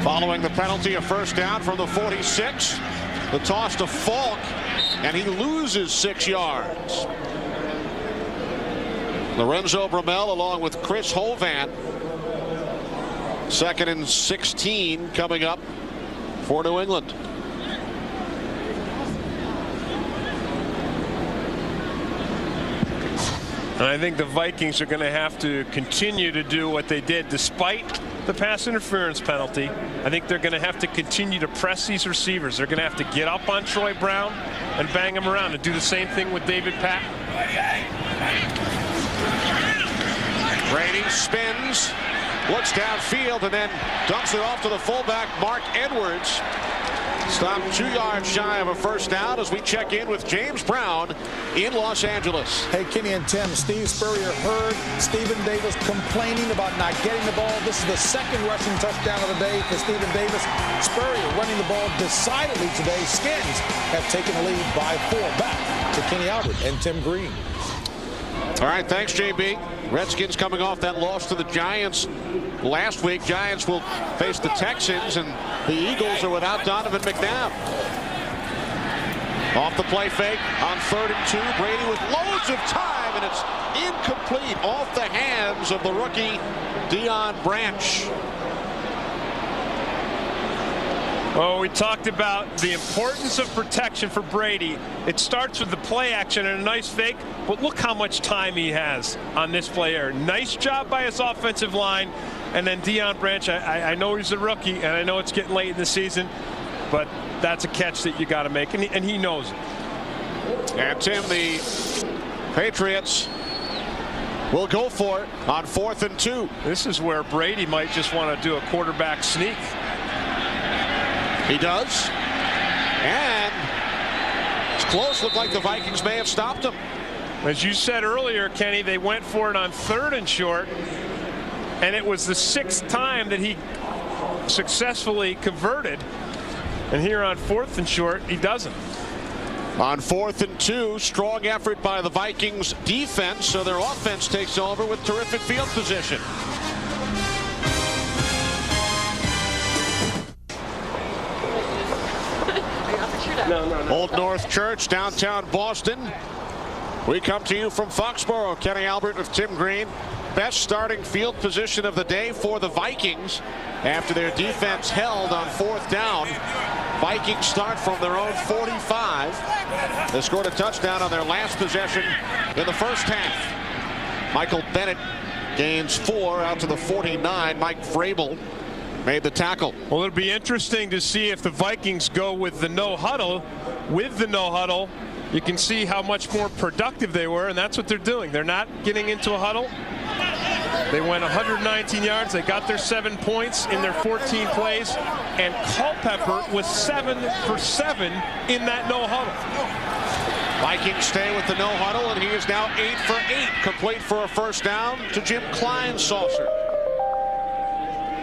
Following the penalty, a first down from the 46. The toss to Falk, and he loses 6 yards. Lorenzo Bramell along with Chris Hovan. 2nd and 16 coming up for New England. And I think the Vikings are going to have to continue to do what they did despite the pass interference penalty. I think they're going to have to continue to press these receivers. They're going to have to get up on Troy Brown and bang him around, and do the same thing with David Patton. Brady spins, looks downfield, and then dumps it off to the fullback, Mark Edwards. Stopped 2 yards shy of a first down as we check in with James Brown in Los Angeles. Hey, Kenny and Tim, Steve Spurrier heard Stephen Davis complaining about not getting the ball. This is the 2nd rushing touchdown of the day for Stephen Davis. Spurrier running the ball decidedly today. Skins have taken the lead by 4. Back to Kenny Albert and Tim Green. All right, thanks, JB. Redskins coming off that loss to the Giants last week. Giants will face the Texans, and the Eagles are without Donovan McNabb. Off the play fake on 3rd and 2. Brady with loads of time, and it's incomplete off the hands of the rookie Deion Branch. Oh, we talked about the importance of protection for Brady. It starts with the play action and a nice fake, but look how much time he has on this play here. Nice job by his offensive line. And then Deion Branch, I know he's a rookie, and I know it's getting late in the season, but that's a catch that you got to make, and he knows it. And Tim, the Patriots will go for it on 4th and 2. This is where Brady might just want to do a quarterback sneak. He does. And it's close. Looked like the Vikings may have stopped him. As you said earlier, Kenny, they went for it on 3rd and short, and it was the 6th time that he successfully converted. And here on 4th and short, he doesn't. On 4th and 2, strong effort by the Vikings defense, so their offense takes over with terrific field position. Old North Church, downtown Boston. We come to you from Foxborough. Kenny Albert with Tim Green. Best starting field position of the day for the Vikings after their defense held on 4th down. Vikings start from their own 45. They scored a touchdown on their last possession in the first half. Michael Bennett gains 4 out to the 49. Mike Vrabel made the tackle. Well, it'll be interesting to see if the Vikings go with the no huddle. With the no huddle, you can see how much more productive they were, and that's what they're doing. They're not getting into a huddle. They went 119 yards. They got their 7 points in their 14 plays, and Culpepper was 7 for 7 in that no huddle. Vikings stay with the no huddle, and he is now 8 for 8, complete for a first down to Jim Klein's saucer.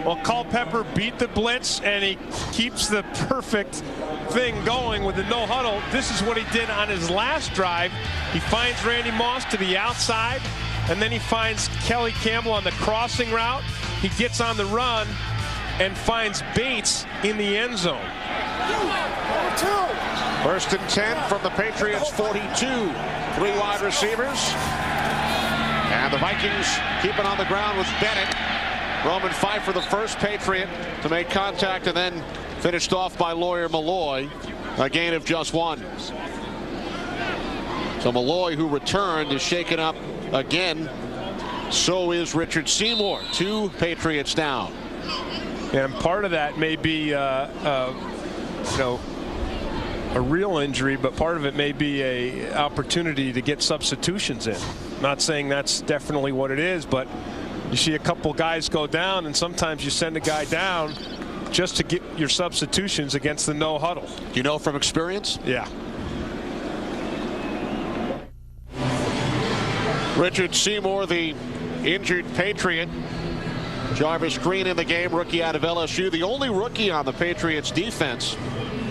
Well, Culpepper beat the blitz, and he keeps the perfect thing going with the no huddle. This is what he did on his last drive. He finds Randy Moss to the outside, and then he finds Kelly Campbell on the crossing route. He gets on the run and finds Bates in the end zone. 1st and 10 from the Patriots 42. 3 wide receivers. And the Vikings keep it on the ground with Bennett. Roman Pfeiffer, the first Patriot to make contact, and then finished off by Lawyer Malloy. A gain of just 1. So Malloy, who returned, is shaken up again. So is Richard Seymour. 2 Patriots down. And part of that may be, a real injury, but part of it may be a opportunity to get substitutions in. Not saying that's definitely what it is, but you see a couple guys go down, and sometimes you send a guy down just to get your substitutions against the no huddle. You know from experience? Yeah. Richard Seymour, the injured Patriot. Jarvis Green in the game, rookie out of LSU. The only rookie on the Patriots defense.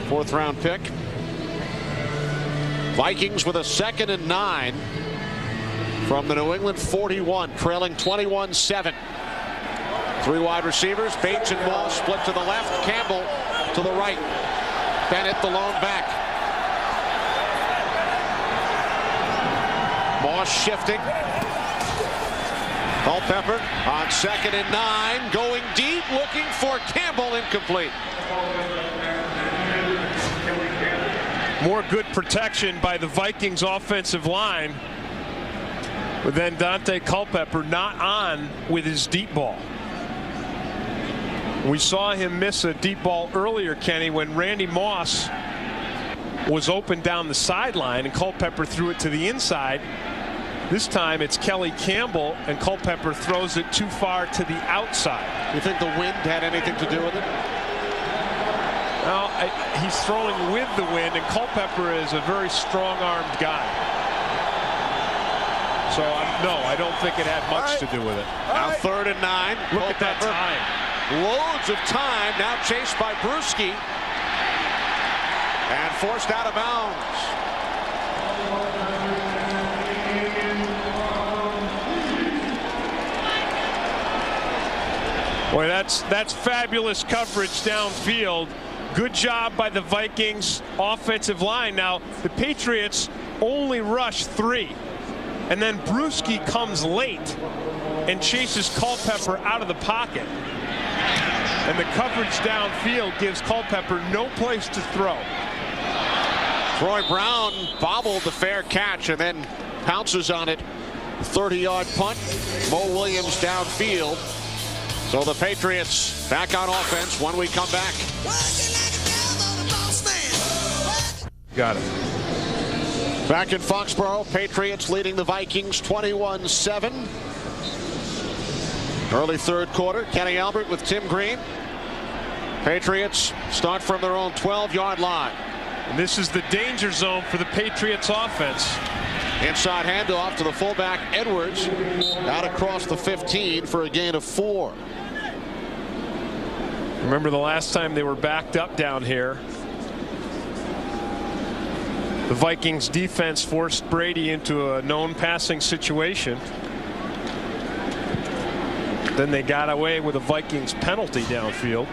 4th round pick. Vikings with a 2nd and 9 from the New England 41, trailing 21-7. 3 wide receivers, Bates and Moss split to the left, Campbell to the right. Bennett the lone back. Moss shifting. Culpepper on 2nd and 9, going deep, looking for Campbell, incomplete. More good protection by the Vikings offensive line. But then Dante Culpepper not on with his deep ball. We saw him miss a deep ball earlier, Kenny, when Randy Moss was open down the sideline and Culpepper threw it to the inside. This time it's Kelly Campbell, and Culpepper throws it too far to the outside. You think the wind had anything to do with it? Well, he's throwing with the wind, and Culpepper is a very strong-armed guy. So, no, I don't think it had much to do with it. Now 3rd and 9. Look at that time. Loads of time. Now chased by Bruschi. And forced out of bounds. Boy, that's fabulous coverage downfield. Good job by the Vikings offensive line. Now, the Patriots only rush 3. And then Bruschi comes late and chases Culpepper out of the pocket. And the coverage downfield gives Culpepper no place to throw. Troy Brown bobbled the fair catch and then pounces on it. 30-yard punt. Mo Williams downfield. So the Patriots back on offense when we come back. Got it. Back in Foxborough, Patriots leading the Vikings 21-7. Early 3rd quarter, Kenny Albert with Tim Green. Patriots start from their own 12-yard line. And this is the danger zone for the Patriots offense. Inside handoff to the fullback Edwards, out across the 15 for a gain of 4. Remember the last time they were backed up down here, the Vikings defense forced Brady into a known passing situation. Then they got away with a Vikings penalty downfield.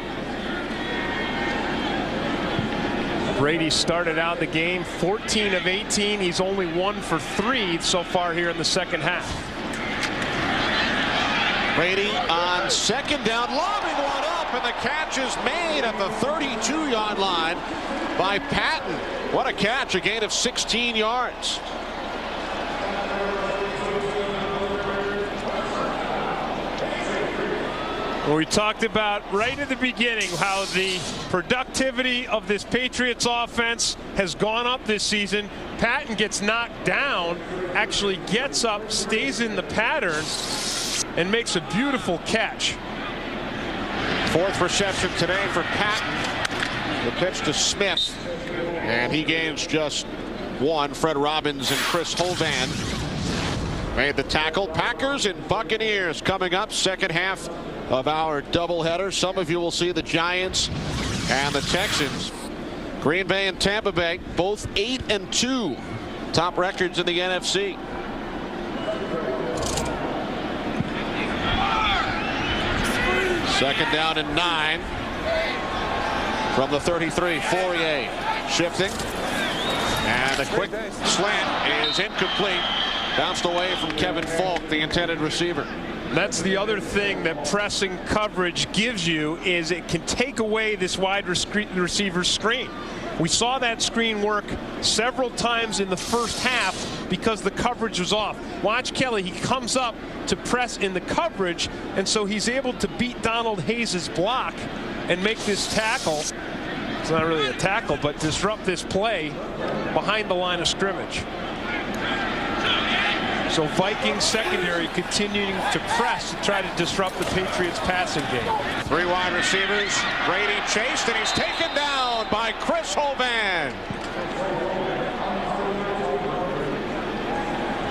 Brady started out the game 14 of 18. He's only 1 for 3 so far here in the 2nd half. Brady on 2nd down, lobbing one up, and the catch is made at the 32-yard line by Patton. What a catch, a gain of 16 yards. We talked about right at the beginning how the productivity of this Patriots offense has gone up this season. Patton gets knocked down, actually gets up, stays in the pattern, and makes a beautiful catch. 4th reception today for Patton. The pitch to Smith, and he gains just 1. Fred Robbins and Chris Hovan made the tackle. Packers and Buccaneers coming up, 2nd half of our doubleheader. Some of you will see the Giants and the Texans. Green Bay and Tampa Bay, both 8-2, top records in the NFC. Second down and 9 from the 33. Fourier shifting, and a quick slant is incomplete. Bounced away from Kevin Falk, the intended receiver. That's the other thing that pressing coverage gives you, is it can take away this wide receiver screen. We saw that screen work several times in the first half because the coverage was off. Watch Kelly, he comes up to press in the coverage, and so he's able to beat Donald Hayes' block and make this tackle. It's not really a tackle, but disrupt this play behind the line of scrimmage. So Vikings secondary continuing to press to try to disrupt the Patriots passing game. 3 wide receivers. Brady chased, and he's taken down by Chris Hovan.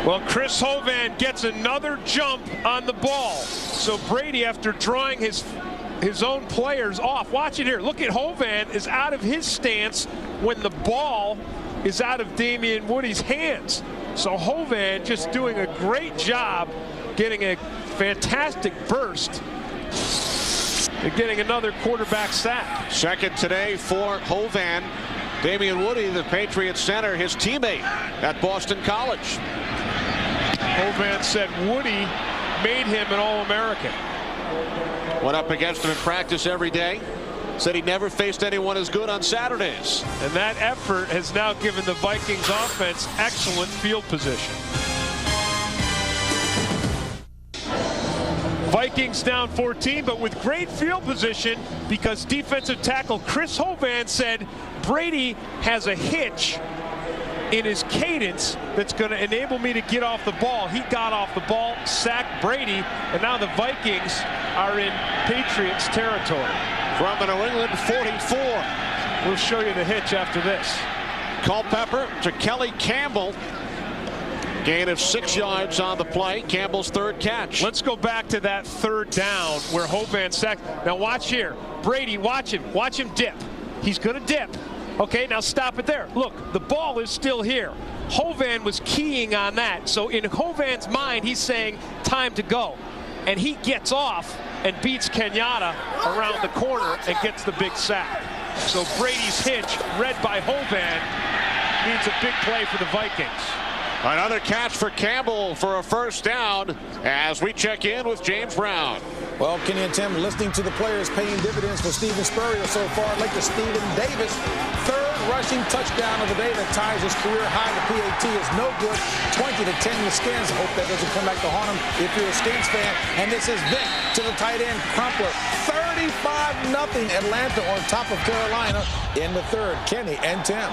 Well, Chris Hovan gets another jump on the ball. So Brady, after drawing his own players off, watch it here. Look at Hovan is out of his stance when the ball is out of Damian Woody's hands. So Hovan just doing a great job getting a fantastic burst and getting another quarterback sack. Second today for Hovan. Damian Woody, the Patriots center, his teammate at Boston College. Hovan said Woody made him an All-American. Went up against him in practice every day. Said he never faced anyone as good on Saturdays. And that effort has now given the Vikings offense excellent field position. Vikings down 14, but with great field position because defensive tackle Chris Hovan said Brady has a hitch in his cadence that's going to enable me to get off the ball. He got off the ball, sacked Brady, and now the Vikings are in Patriots territory. From the New England 44. We'll show you the hitch after this. Culpepper to Kelly Campbell. Gain of 6 yards on the play. Campbell's third catch. Let's go back to that third down where Hovan sacked. Now watch here. Brady, watch him. Watch him dip. He's going to dip. Okay, now stop it there. Look, the ball is still here. Hovan was keying on that. So in Hovan's mind, he's saying, time to go. And he gets off and beats Kenyatta around the corner and gets the big sack. So Brady's hitch, read by Hovan, means a big play for the Vikings. Another catch for Campbell for a first down as we check in with James Brown. Well, Kenny and Tim, listening to the players paying dividends for Steven Spurrier so far, I'd like to Stephen Davis. Third rushing touchdown of the day that ties his career high. The PAT is no good. 20-10 the Skins. Hope that doesn't come back to haunt him if you're a Skins fan. And this is Vic to the tight end, Crumpler. 35-0 Atlanta on top of Carolina in the third. Kenny and Tim.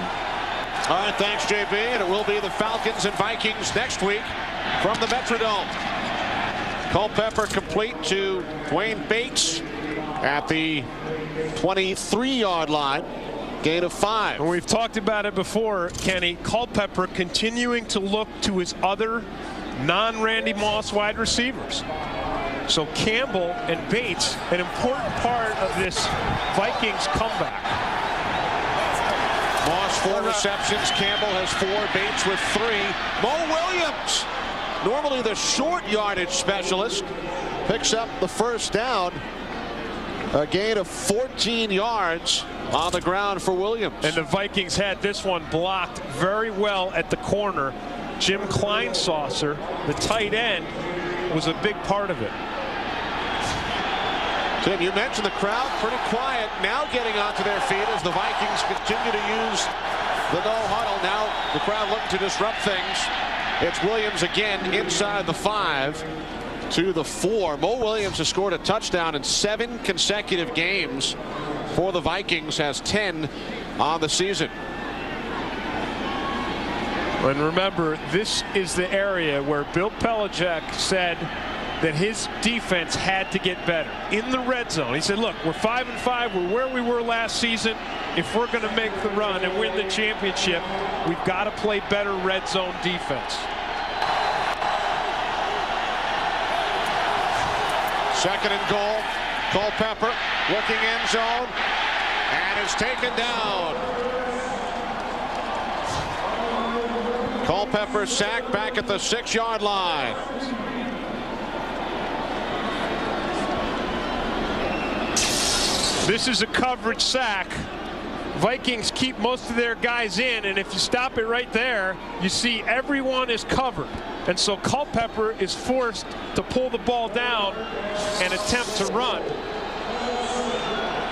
All right, thanks, JB. And it will be the Falcons and Vikings next week from the Metrodome. Culpepper complete to Dwayne Bates at the 23-yard line. Gain of 5. And we've talked about it before, Kenny. Culpepper continuing to look to his other non-Randy Moss wide receivers. So Campbell and Bates, an important part of this Vikings comeback. Moss 4 receptions. Campbell has 4. Bates with 3. Mo Williams, normally the short yardage specialist, picks up the first down. A gain of 14 yards on the ground for Williams. And the Vikings had this one blocked very well at the corner. Jim Kleinsaucer, the tight end, was a big part of it. Tim, you mentioned the crowd pretty quiet, now getting onto their feet as the Vikings continue to use the no huddle. Now the crowd looking to disrupt things. It's Williams again inside the 5 to the 4. Mo Williams has scored a touchdown in 7 consecutive games for the Vikings, has 10 on the season. And remember, this is the area where Bill Belichick said that his defense had to get better in the red zone. He said, look, we're 5-5. We're where we were last season. If we're going to make the run and win the championship, we've got to play better red zone defense. Second and goal. Culpepper looking end zone and is taken down. Culpepper sacked back at the 6-yard line. This is a coverage sack. Vikings keep most of their guys in, and if you stop it right there, you see everyone is covered. And so Culpepper is forced to pull the ball down and attempt to run.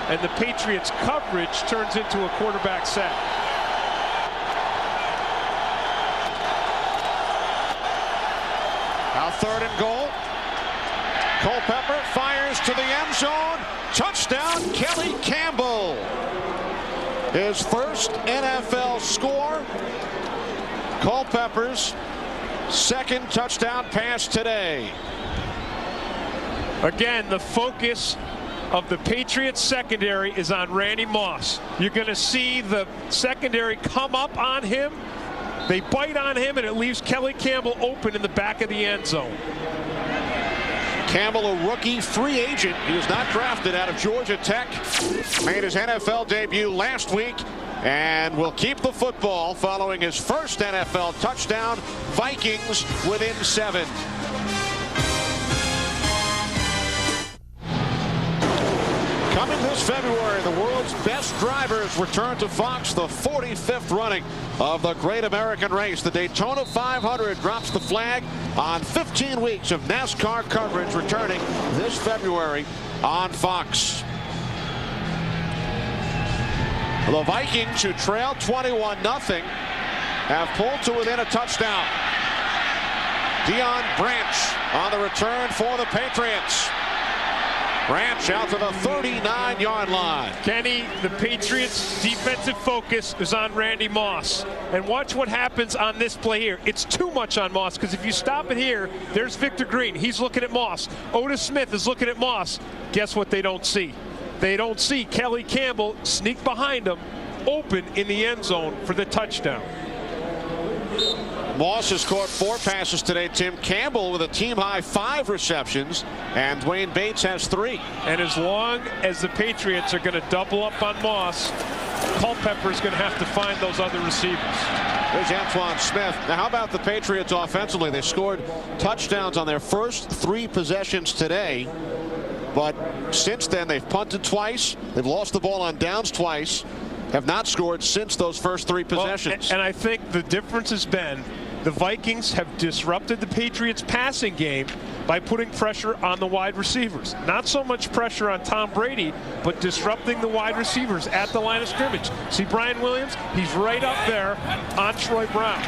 And the Patriots' coverage turns into a quarterback sack. Now 3rd and goal. Culpepper fires to the end zone. Touchdown, Kelly Campbell. His first NFL score. Culpepper's second touchdown pass today. Again, the focus of the Patriots secondary is on Randy Moss. You're going to see the secondary come up on him They bite on him, and it leaves Kelly Campbell open in the back of the end zone. Campbell, a rookie free agent. He was not drafted out of Georgia Tech. Made his NFL debut last week and will keep the football following his first NFL touchdown. Vikings within 7. Coming this February, the world's best drivers return to Fox, the 45th running of the Great American Race. The Daytona 500 drops the flag on 15 weeks of NASCAR coverage, returning this February on Fox. The Vikings, who trail 21-0, have pulled to within a touchdown. Deion Branch on the return for the Patriots. Branch out to the 39-yard line. Kenny, the Patriots' defensive focus is on Randy Moss. And watch what happens on this play here. It's too much on Moss, because if you stop it here, there's Victor Green. He's looking at Moss. Otis Smith is looking at Moss. Guess what they don't see? They don't see Kelly Campbell sneak behind him, open in the end zone for the touchdown. Moss has caught 4 passes today. Tim Campbell with a team-high 5 receptions, and Dwayne Bates has 3. And as long as the Patriots are going to double up on Moss, Culpepper is going to have to find those other receivers. There's Antoine Smith. Now, how about the Patriots offensively? They scored touchdowns on their first 3 possessions today, but since then they've punted twice, they've lost the ball on downs twice, have not scored since those first 3 possessions. Well, and I think the difference has been the Vikings have disrupted the Patriots' passing game by putting pressure on the wide receivers. Not so much pressure on Tom Brady, but disrupting the wide receivers at the line of scrimmage. See Brian Williams? He's right up there on Troy Brown.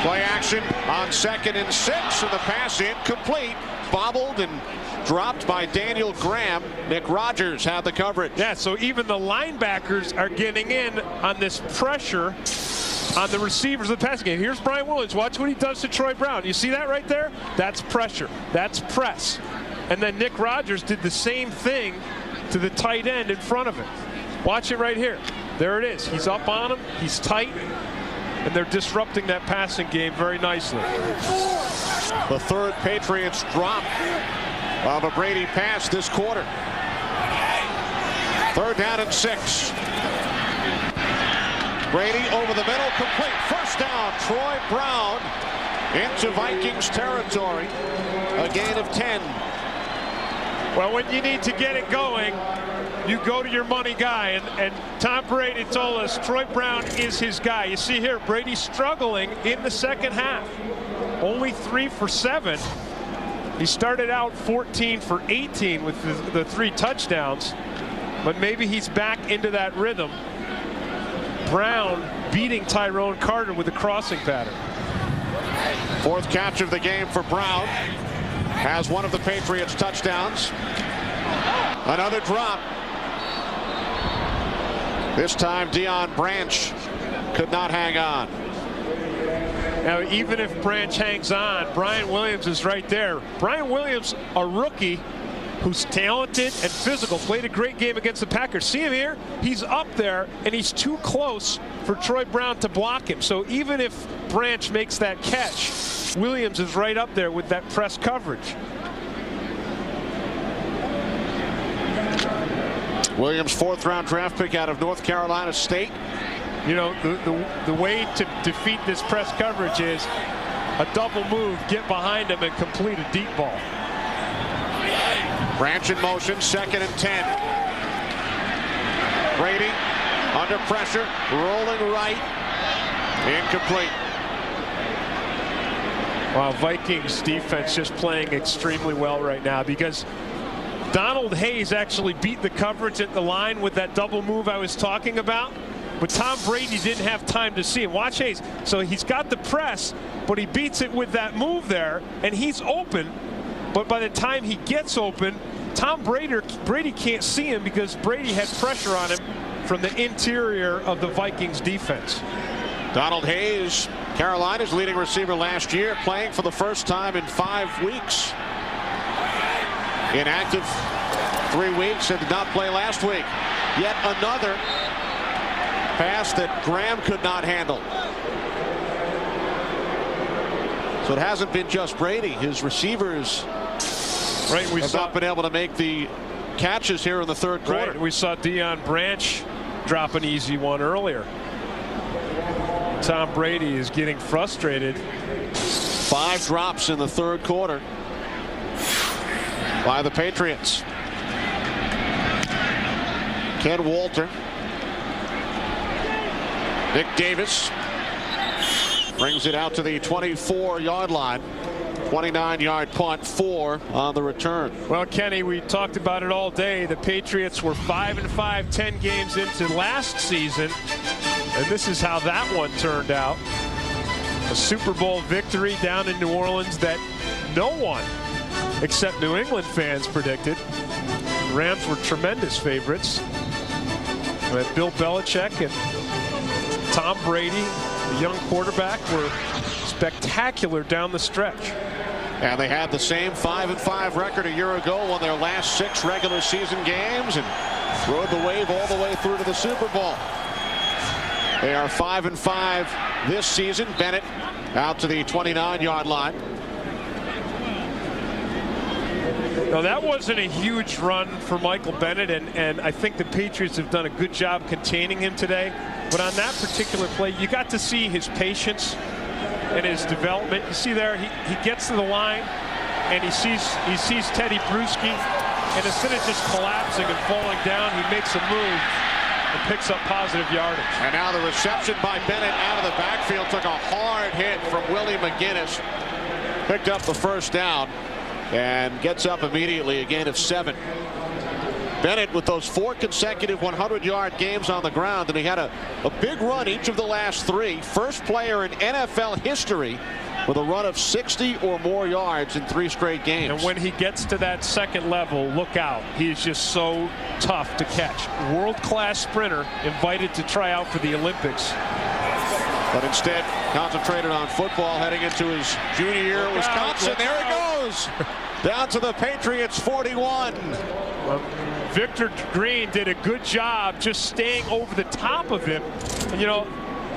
Play action on 2nd and 6, and the pass incomplete. Bobbled and dropped by Daniel Graham. Nick Rogers had the coverage. Yeah, so even the linebackers are getting in on this pressure on the receivers of the passing game. Here's Brian Williams. Watch what he does to Troy Brown. You see that right there? That's pressure. That's press. And then Nick Rogers did the same thing to the tight end in front of him. Watch it right here. There it is. He's up on him. He's tight. And they're disrupting that passing game very nicely. The 3rd Patriots drop of a Brady pass this quarter. 3rd down and 6. Brady over the middle, complete. First down, Troy Brown into Vikings territory. A gain of 10. Well, when you need to get it going, you go to your money guy, and Tom Brady told us Troy Brown is his guy. You see here, Brady struggling in the second half. Only 3 for 7. He started out 14 for 18 with the 3 touchdowns, but maybe he's back into that rhythm. Brown beating Tyrone Carter with the crossing pattern. 4th catch of the game for Brown. Has one of the Patriots' touchdowns. Another drop. This time Deion Branch could not hang on. Now, even if Branch hangs on, Brian Williams is right there. Brian Williams, a rookie who's talented and physical, played a great game against the Packers. See him here? He's up there, and he's too close for Troy Brown to block him. So even if Branch makes that catch, Williams is right up there with that press coverage. Williams, 4th-round draft pick out of North Carolina State. You know, the way to defeat this press coverage is a double move, get behind him, and complete a deep ball. Branch in motion, 2nd and 10. Brady under pressure, rolling right, incomplete. Wow, Vikings defense just playing extremely well right now, because Donald Hayes actually beat the coverage at the line with that double move I was talking about. But Tom Brady didn't have time to see him. Watch Hayes. So he's got the press, but he beats it with that move there, and he's open. But by the time he gets open, Tom Brady can't see him, because Brady had pressure on him from the interior of the Vikings defense. Donald Hayes, Carolina's leading receiver last year, playing for the first time in 5 weeks. Inactive 3 weeks and did not play last week. Yet another pass that Graham could not handle. So it hasn't been just Brady. His receivers have not been able to make the catches here in the third quarter. Right. We saw Deion Branch drop an easy one earlier. Tom Brady is getting frustrated. 5 drops in the third quarter by the Patriots. Ken Walter. Nick Davis brings it out to the 24-yard line. 29-yard punt, 4 on the return. Well, Kenny, we talked about it all day. The Patriots were 5-5, 10 games into last season, and this is how that one turned out. A Super Bowl victory down in New Orleans that no one except New England fans predicted. The Rams were tremendous favorites. But Bill Belichick and Tom Brady, the young quarterback, were spectacular down the stretch. And they had the same 5-5 record a year ago, won their last 6 regular season games, and rode the wave all the way through to the Super Bowl. They are 5-5 this season. Bennett out to the 29-yard line. Now, that wasn't a huge run for Michael Bennett, and I think the Patriots have done a good job containing him today. But on that particular play, you got to see his patience and his development. You see there, he gets to the line, and he sees Teddy Bruschi, and instead of just collapsing and falling down, he makes a move and picks up positive yardage. And now the reception by Bennett out of the backfield took a hard hit from Willie McGinnis. Picked up the first down and gets up immediately, a gain of 7. Bennett with those 4 consecutive 100-yard games on the ground, and he had a big run each of the last 3. First player in NFL history with a run of 60 or more yards in 3 straight games. And when he gets to that second level, look out. He's just so tough to catch. World-class sprinter invited to try out for the Olympics. But instead concentrated on football heading into his junior year at Wisconsin. There he goes. Down to the Patriots 41. Victor Green did a good job just staying over the top of him. And, you know,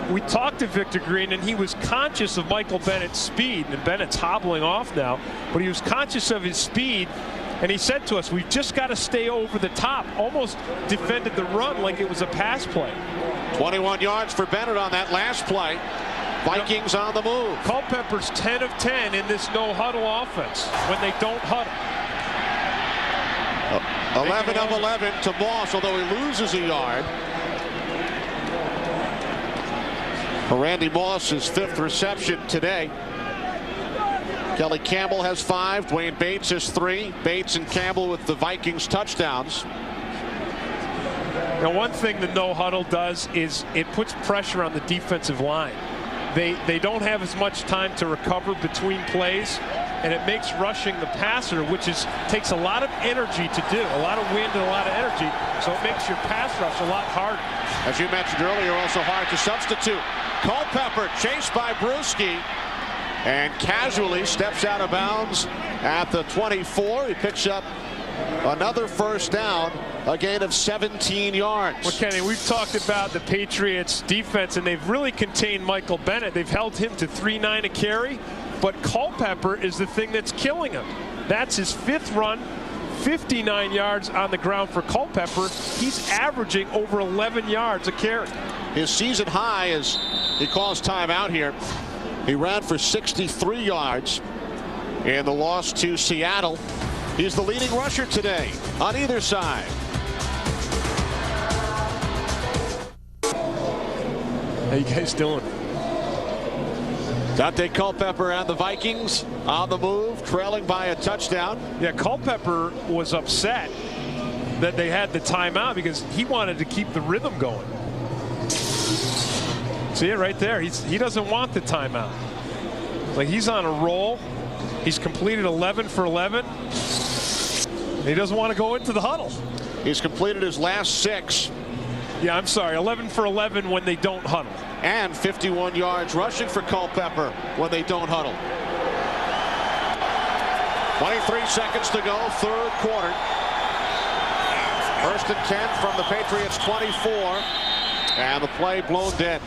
we talked to Victor Green, and he was conscious of Michael Bennett's speed. And Bennett's hobbling off now, but he was conscious of his speed. And he said to us, we've just got to stay over the top. Almost defended the run like it was a pass play. 21 yards for Bennett on that last play. Vikings on the move. Culpepper's 10 of 10 in this no-huddle offense when they don't huddle. 11 of 11 to Moss, although he loses a yard. For Randy Moss, his 5th reception today. Kelly Campbell has 5. Dwayne Bates has 3. Bates and Campbell with the Vikings touchdowns. Now, one thing the no huddle does is it puts pressure on the defensive line. They don't have as much time to recover between plays, and it makes rushing the passer, which takes a lot of energy to do, a lot of wind and a lot of energy, so it makes your pass rush a lot harder. As you mentioned earlier, also hard to substitute. Culpepper chased by Bruschi and casually steps out of bounds at the 24. He picks up another first down, a gain of 17 yards. Well, Kenny, we've talked about the Patriots defense, and they've really contained Michael Bennett. They've held him to 3.9 a carry, but Culpepper is the thing that's killing him. That's his 5th run, 59 yards on the ground for Culpepper. He's averaging over 11 yards a carry. His season high, as he calls timeout here, he ran for 63 yards in the loss to Seattle. He's the leading rusher today on either side. How you guys doing? Dante Culpepper and the Vikings on the move, trailing by a touchdown. Yeah, Culpepper was upset that they had the timeout because he wanted to keep the rhythm going. See it right there. He doesn't want the timeout. Like, he's on a roll. He's completed 11 for 11. He doesn't want to go into the huddle. He's completed his last 6. Yeah, I'm sorry, 11 for 11 when they don't huddle. And 51 yards rushing for Culpepper when they don't huddle. 23 seconds to go, third quarter. 1st and 10 from the Patriots 24. And the play blown dead.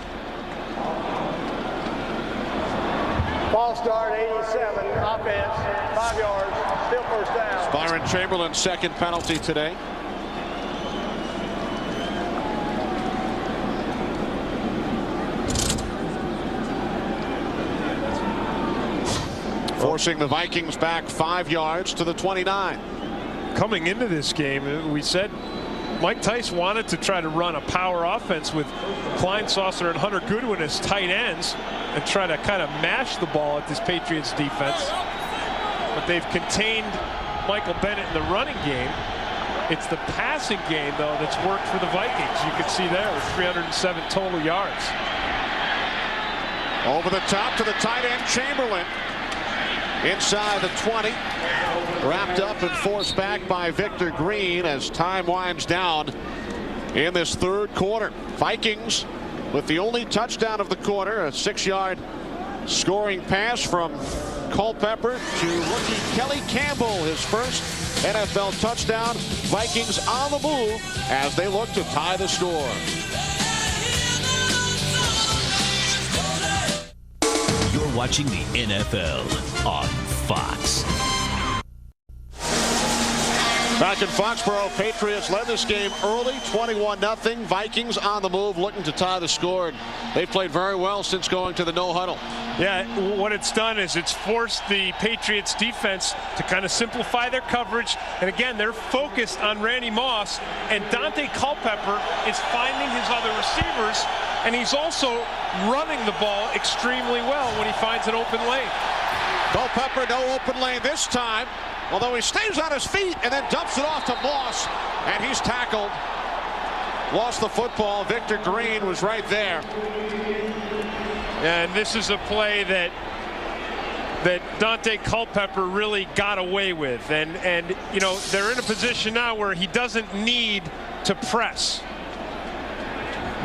False start, 87, offense, 5 yards, still first down. Byron Chamberlain's second penalty today. Forcing the Vikings back 5 yards to the 29. Coming into this game, we said Mike Tice wanted to try to run a power offense with Kleinsasser and Hunter Goodwin as tight ends and try to kind of mash the ball at this Patriots defense. But they've contained Michael Bennett in the running game. It's the passing game, though, that's worked for the Vikings. You can see there with 307 total yards. Over the top to the tight end, Chamberlain. Inside the 20. Wrapped up and forced back by Victor Green as time winds down in this third quarter. Vikings with the only touchdown of the quarter, a 6-yard scoring pass from Culpepper to rookie Kelly Campbell, his first NFL touchdown. Vikings on the move as they look to tie the score. You're watching the NFL on Fox. Back in Foxborough, Patriots led this game early, 21-0. Vikings on the move, looking to tie the score. They've played very well since going to the no huddle. Yeah, what it's done is it's forced the Patriots defense to kind of simplify their coverage. And again, they're focused on Randy Moss, and Dante Culpepper is finding his other receivers, and he's also running the ball extremely well when he finds an open lane. Culpepper, no open lane this time, although he stays on his feet and then dumps it off to Moss, and he's tackled. Lost the football. Victor Green was right there. And this is a play that Dante Culpepper really got away with. And you know, they're in a position now where he doesn't need to press.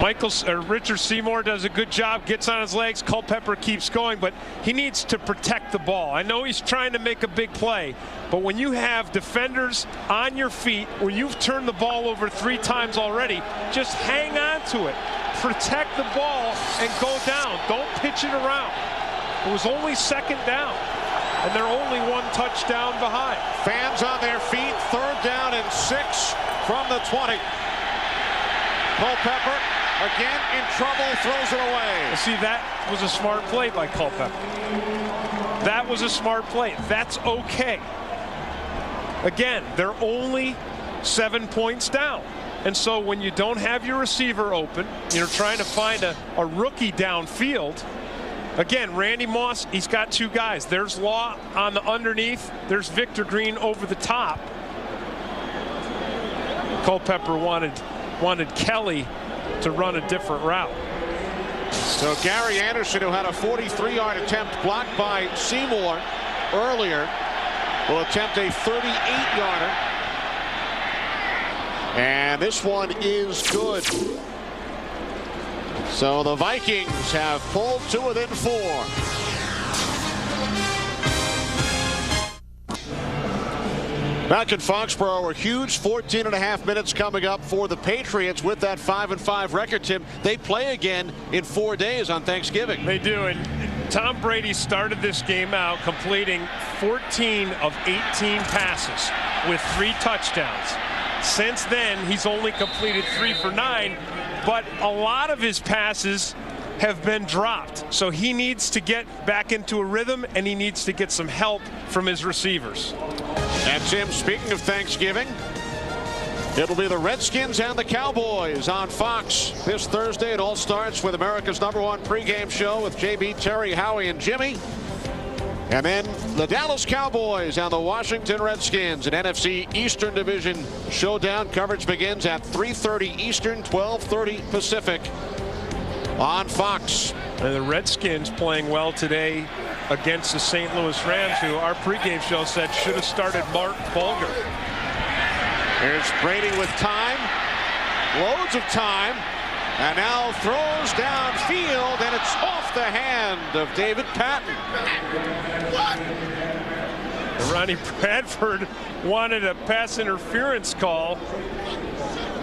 Richard Seymour does a good job, gets on his legs. Culpepper keeps going, but he needs to protect the ball. I know he's trying to make a big play, but when you have defenders on your feet, when you've turned the ball over 3 times already, just hang on to it. Protect the ball and go down. Don't pitch it around. It was only second down, and they're only 1 touchdown behind. Fans on their feet, 3rd down and 6 from the 20. Culpepper again in trouble, throws it away. See, that was a smart play by Culpepper. That was a smart play. That's okay. Again, they're only 7 points down. And so when you don't have your receiver open, you're trying to find a rookie downfield. Again, Randy Moss, he's got 2 guys. There's Law on the underneath. There's Victor Green over the top. Culpepper wanted Kelly to run a different route. So Gary Anderson, who had a 43-yard attempt blocked by Seymour earlier, will attempt a 38-yarder. And this one is good. So the Vikings have pulled to within 4. Back in Foxborough, a huge 14.5 minutes coming up for the Patriots with that 5-5 record, Tim. They play again in 4 days on Thanksgiving. They do, and Tom Brady started this game out completing 14 of 18 passes with 3 touchdowns. Since then, he's only completed 3 for 9, but a lot of his passes have been dropped. So he needs to get back into a rhythm, and he needs to get some help from his receivers. And Tim, speaking of Thanksgiving, it'll be the Redskins and the Cowboys on Fox this Thursday. It all starts with America's #1 pregame show with JB, Terry, Howie, and Jimmy. And then the Dallas Cowboys and the Washington Redskins, an NFC Eastern Division showdown. Coverage begins at 3:30 Eastern, 12:30 Pacific on Fox. And the Redskins playing well today against the St. Louis Rams, who our pregame show said should have started Mark Bulger. Here's Brady with time, loads of time, and now throws downfield, and it's off the hand of David Patton. Ronnie Bradford wanted a pass interference call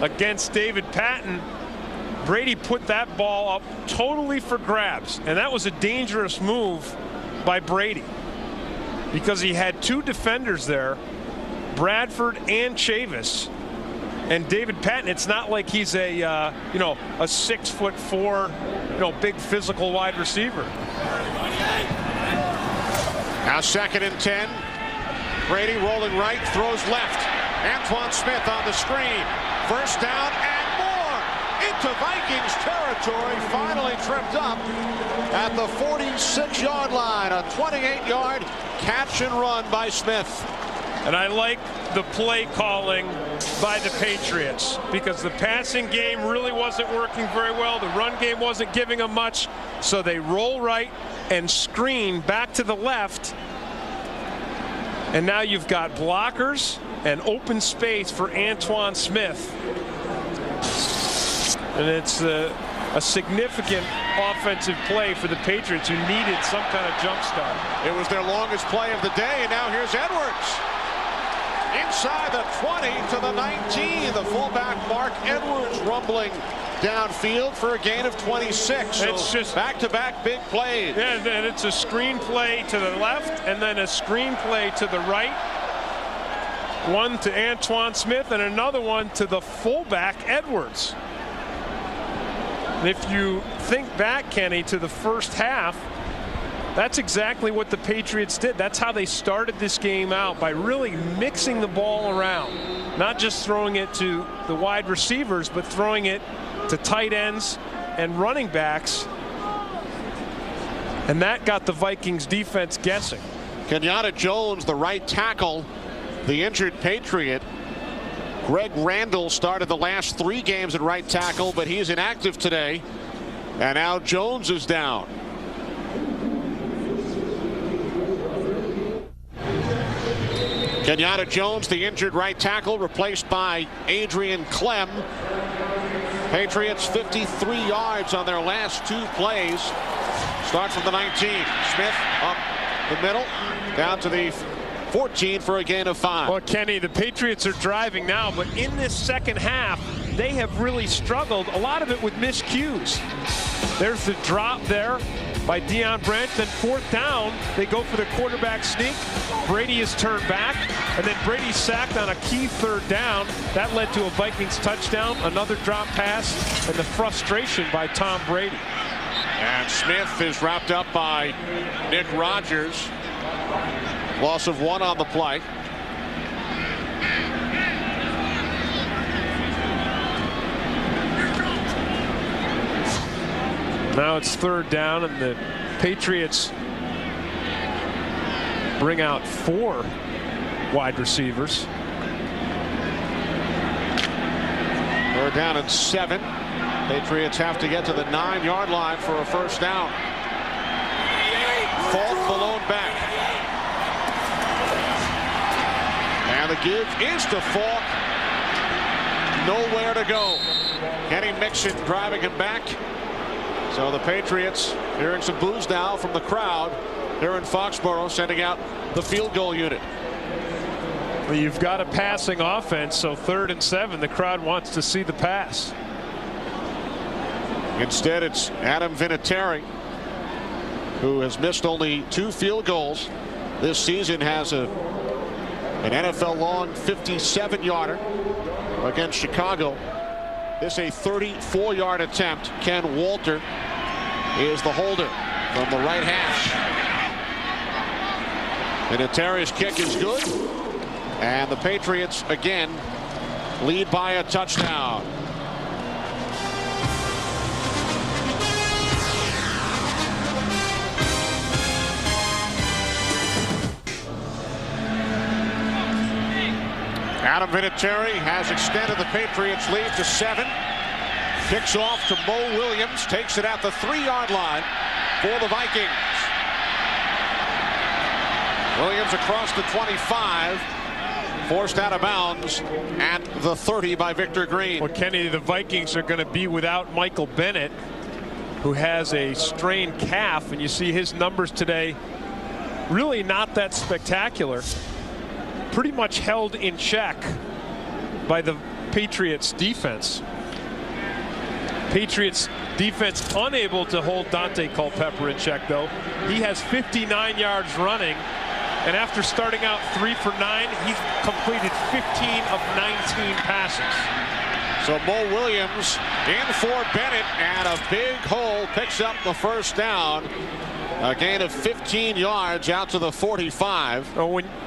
against David Patton. Brady put that ball up totally for grabs, and that was a dangerous move by Brady because he had two defenders there, Bradford and Chavis. And David Patton, it's not like he's a, a 6'4", big physical wide receiver. Now 2nd and 10. Brady rolling right, throws left. Antoine Smith on the screen. First down and more into Vikings territory. Finally tripped up at the 46-yard line. A 28-yard catch and run by Smith. And I like the play calling by the Patriots because the passing game really wasn't working very well. The run game wasn't giving them much. So they roll right and screen back to the left. And now you've got blockers and open space for Antoine Smith. And it's a significant offensive play for the Patriots who needed some kind of jump start. It was their longest play of the day, and now here's Edwards. Inside the 20 to the 19. The fullback Mark Edwards rumbling downfield for a gain of 26. So it's just back-to-back big plays. Yeah, and it's a screen play to the left and then a screen play to the right. One to Antoine Smith and another one to the fullback Edwards. And if you think back, Kenny, to the first half, that's exactly what the Patriots did. That's how they started this game out, by really mixing the ball around. Not just throwing it to the wide receivers, but throwing it to tight ends and running backs. And that got the Vikings defense guessing. Kenyatta Jones, the right tackle, the injured Patriot. Greg Randall started the last 3 games at right tackle, but he's inactive today. And now Jones is down. Kenyatta Jones, the injured right tackle, replaced by Adrian Clem. Patriots 53 yards on their last 2 plays. Start from the 19. Smith up the middle, down to the 14 for a gain of 5. Well, Kenny, the Patriots are driving now, but in this second half, they have really struggled. A lot of it with miscues. There's the drop there by Deion Branch. Then 4th down, they go for the quarterback sneak. Brady is turned back, and then Brady's sacked on a key 3rd down. That led to a Vikings touchdown, another drop pass, and the frustration by Tom Brady. And Smith is wrapped up by Nick Rogers. Loss of 1 on the play. Now it's 3rd down, and the Patriots bring out 4 wide receivers. 3rd down and 7. Patriots have to get to the 9-yard line for a first down. Falk the lone back. And the give is to Falk. Nowhere to go. Kenny Mixon driving him back. So the Patriots hearing some boos now from the crowd here in Foxborough, sending out the field goal unit. Well, you've got a passing offense, so 3rd and 7. The crowd wants to see the pass. Instead, it's Adam Vinatieri, who has missed only 2 field goals this season, has an NFL long 57-yarder against Chicago. This a 34-yard attempt. Ken Walter is the holder from the right hash. Vinatieri's kick is good, and the Patriots again lead by a touchdown. Adam Vinatieri has extended the Patriots lead to 7. Kicks off to Mo Williams, takes it at the 3-yard line for the Vikings. Williams across the 25, forced out of bounds at the 30 by Victor Green. Well, Kenny, the Vikings are going to be without Michael Bennett, who has a strained calf, and you see his numbers today really not that spectacular. Pretty much held in check by the Patriots defense. Patriots defense unable to hold Dante Culpepper in check, though. He has 59 yards running, and after starting out 3 for 9, he's completed 15 of 19 passes. So Mo Williams in for Bennett, and a big hole picks up the first down. A gain of 15 yards out to the 45.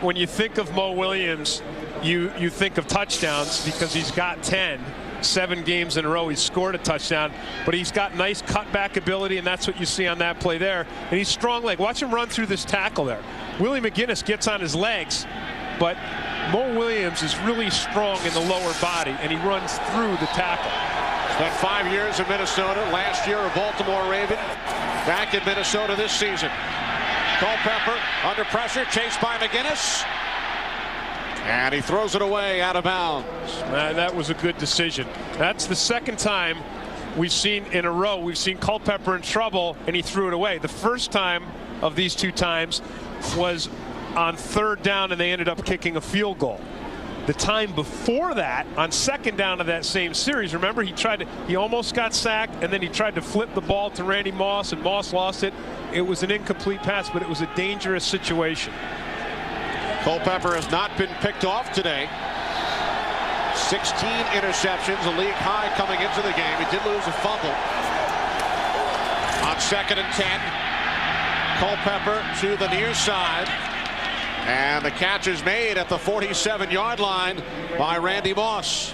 When you think of Mo Williams, you think of touchdowns because he's got 10. 7 games in a row he's scored a touchdown, but he's got nice cutback ability, and that's what you see on that play there. And he's strong leg. Watch him run through this tackle there. Willie McGinnis gets on his legs, but Mo Williams is really strong in the lower body, and he runs through the tackle. Spent 5 years in Minnesota. Last year a Baltimore Raven. Back in Minnesota this season. Culpepper under pressure, chased by McGinnis. And he throws it away out of bounds. Man, that was a good decision. That's the second time we've seen in a row. We've seen Culpepper in trouble, and he threw it away. The first time of these 2 times was on 3rd down, and they ended up kicking a field goal. The time before that, on 2nd down of that same series, remember, he almost got sacked, and then he tried to flip the ball to Randy Moss, and Moss lost it. It was an incomplete pass, but it was a dangerous situation. Culpepper has not been picked off today. 16 interceptions, a league high coming into the game. He did lose a fumble. On 2nd and 10, Culpepper to the near side. And the catch is made at the 47-yard line by Randy Moss.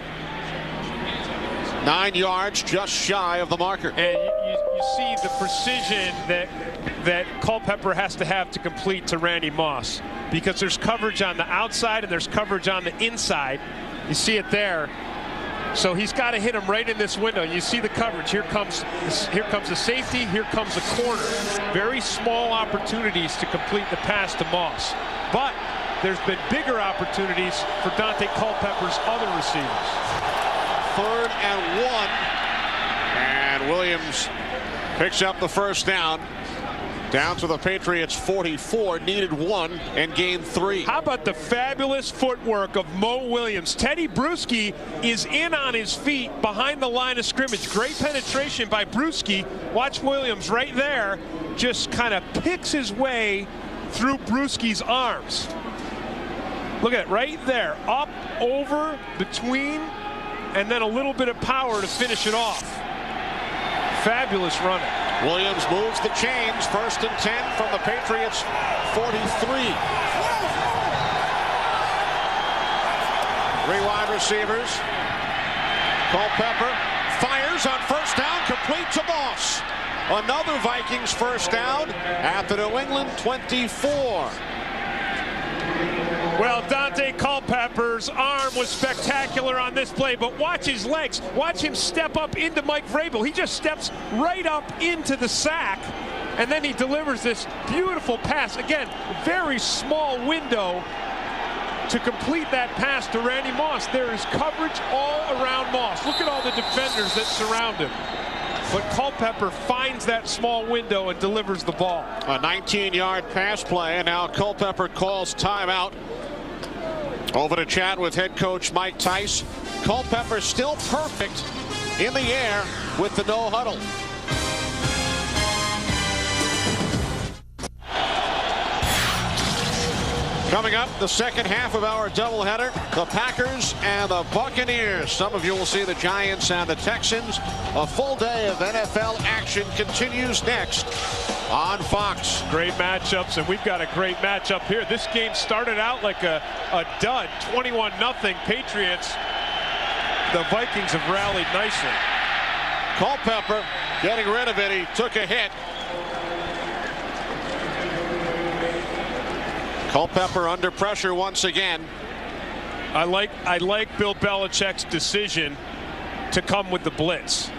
9 yards, just shy of the marker. And you see the precision that Culpepper has to have to complete to Randy Moss, because there's coverage on the outside and there's coverage on the inside. You see it there. So he's got to hit him right in this window. You see the coverage. Here comes the safety. Here comes the corner. Very small opportunities to complete the pass to Moss. But there's been bigger opportunities for Dante Culpepper's other receivers. 3rd and 1. And Williams picks up the first down. Down to the Patriots 44, needed 1 and gained 3. How about the fabulous footwork of Mo Williams? Teddy Bruschi is in on his feet behind the line of scrimmage. Great penetration by Bruschi. Watch Williams right there, just kind of picks his way through Bruschi's arms. Look at it right there, up, over, between, and then a little bit of power to finish it off. Fabulous running. Williams moves the chains. 1st and 10 from the Patriots 43. 3 wide receivers. Culpepper fires on 1st down, complete to Moss. Another Vikings first down at the New England 24. Well, Dante Culpepper's arm was spectacular on this play, but watch his legs. Watch him step up into Mike Vrabel. He just steps right up into the sack, and then he delivers this beautiful pass. Again, very small window to complete that pass to Randy Moss. There is coverage all around Moss. Look at all the defenders that surround him. But Culpepper finds that small window and delivers the ball. A 19-yard pass play, and now Culpepper calls timeout. Over to chat with head coach Mike Tice. Culpepper still perfect in the air with the no huddle. Coming up, the second half of our doubleheader, the Packers and the Buccaneers. Some of you will see the Giants and the Texans. A full day of NFL action continues next on Fox. Great matchups, and we've got a great matchup here. This game started out like a dud, 21-0 Patriots. The Vikings have rallied nicely. Culpepper getting rid of it. He took a hit. Culpepper under pressure once again. I like Bill Belichick's decision to come with the blitz.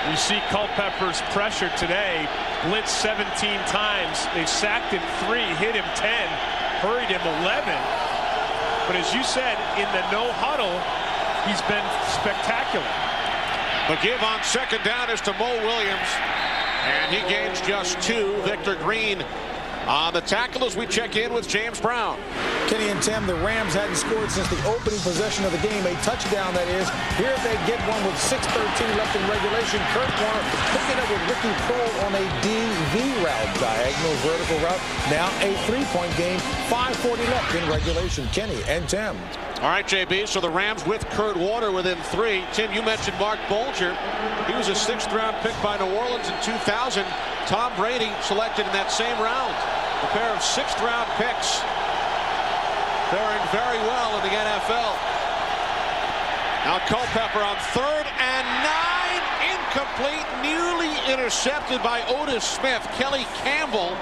You see Culpepper's pressure today. Blitz 17 times. They sacked him 3, hit him 10, hurried him 11. But as you said, in the no huddle, he's been spectacular. The give on second down is to Mo Williams, and he gains just 2. Victor Green On the tackle as we check in with James Brown. Kenny and Tim, the Rams hadn't scored since the opening possession of the game, a touchdown that is. Here they get one with 6:13 left in regulation. Kurt Warner picking up with Ricky Prohl on a DV route, diagonal vertical route. Now a 3-point game, 5:40 left in regulation. Kenny and Tim. All right, JB, so the Rams with Kurt Warner within 3. Tim, you mentioned Mark Bolger. He was a 6th-round pick by New Orleans in 2000. Tom Brady selected in that same round. A pair of 6th-round picks faring very well in the NFL. Now Culpepper on 3rd and 9. Incomplete, newly intercepted by Otis Smith. Kelly Campbell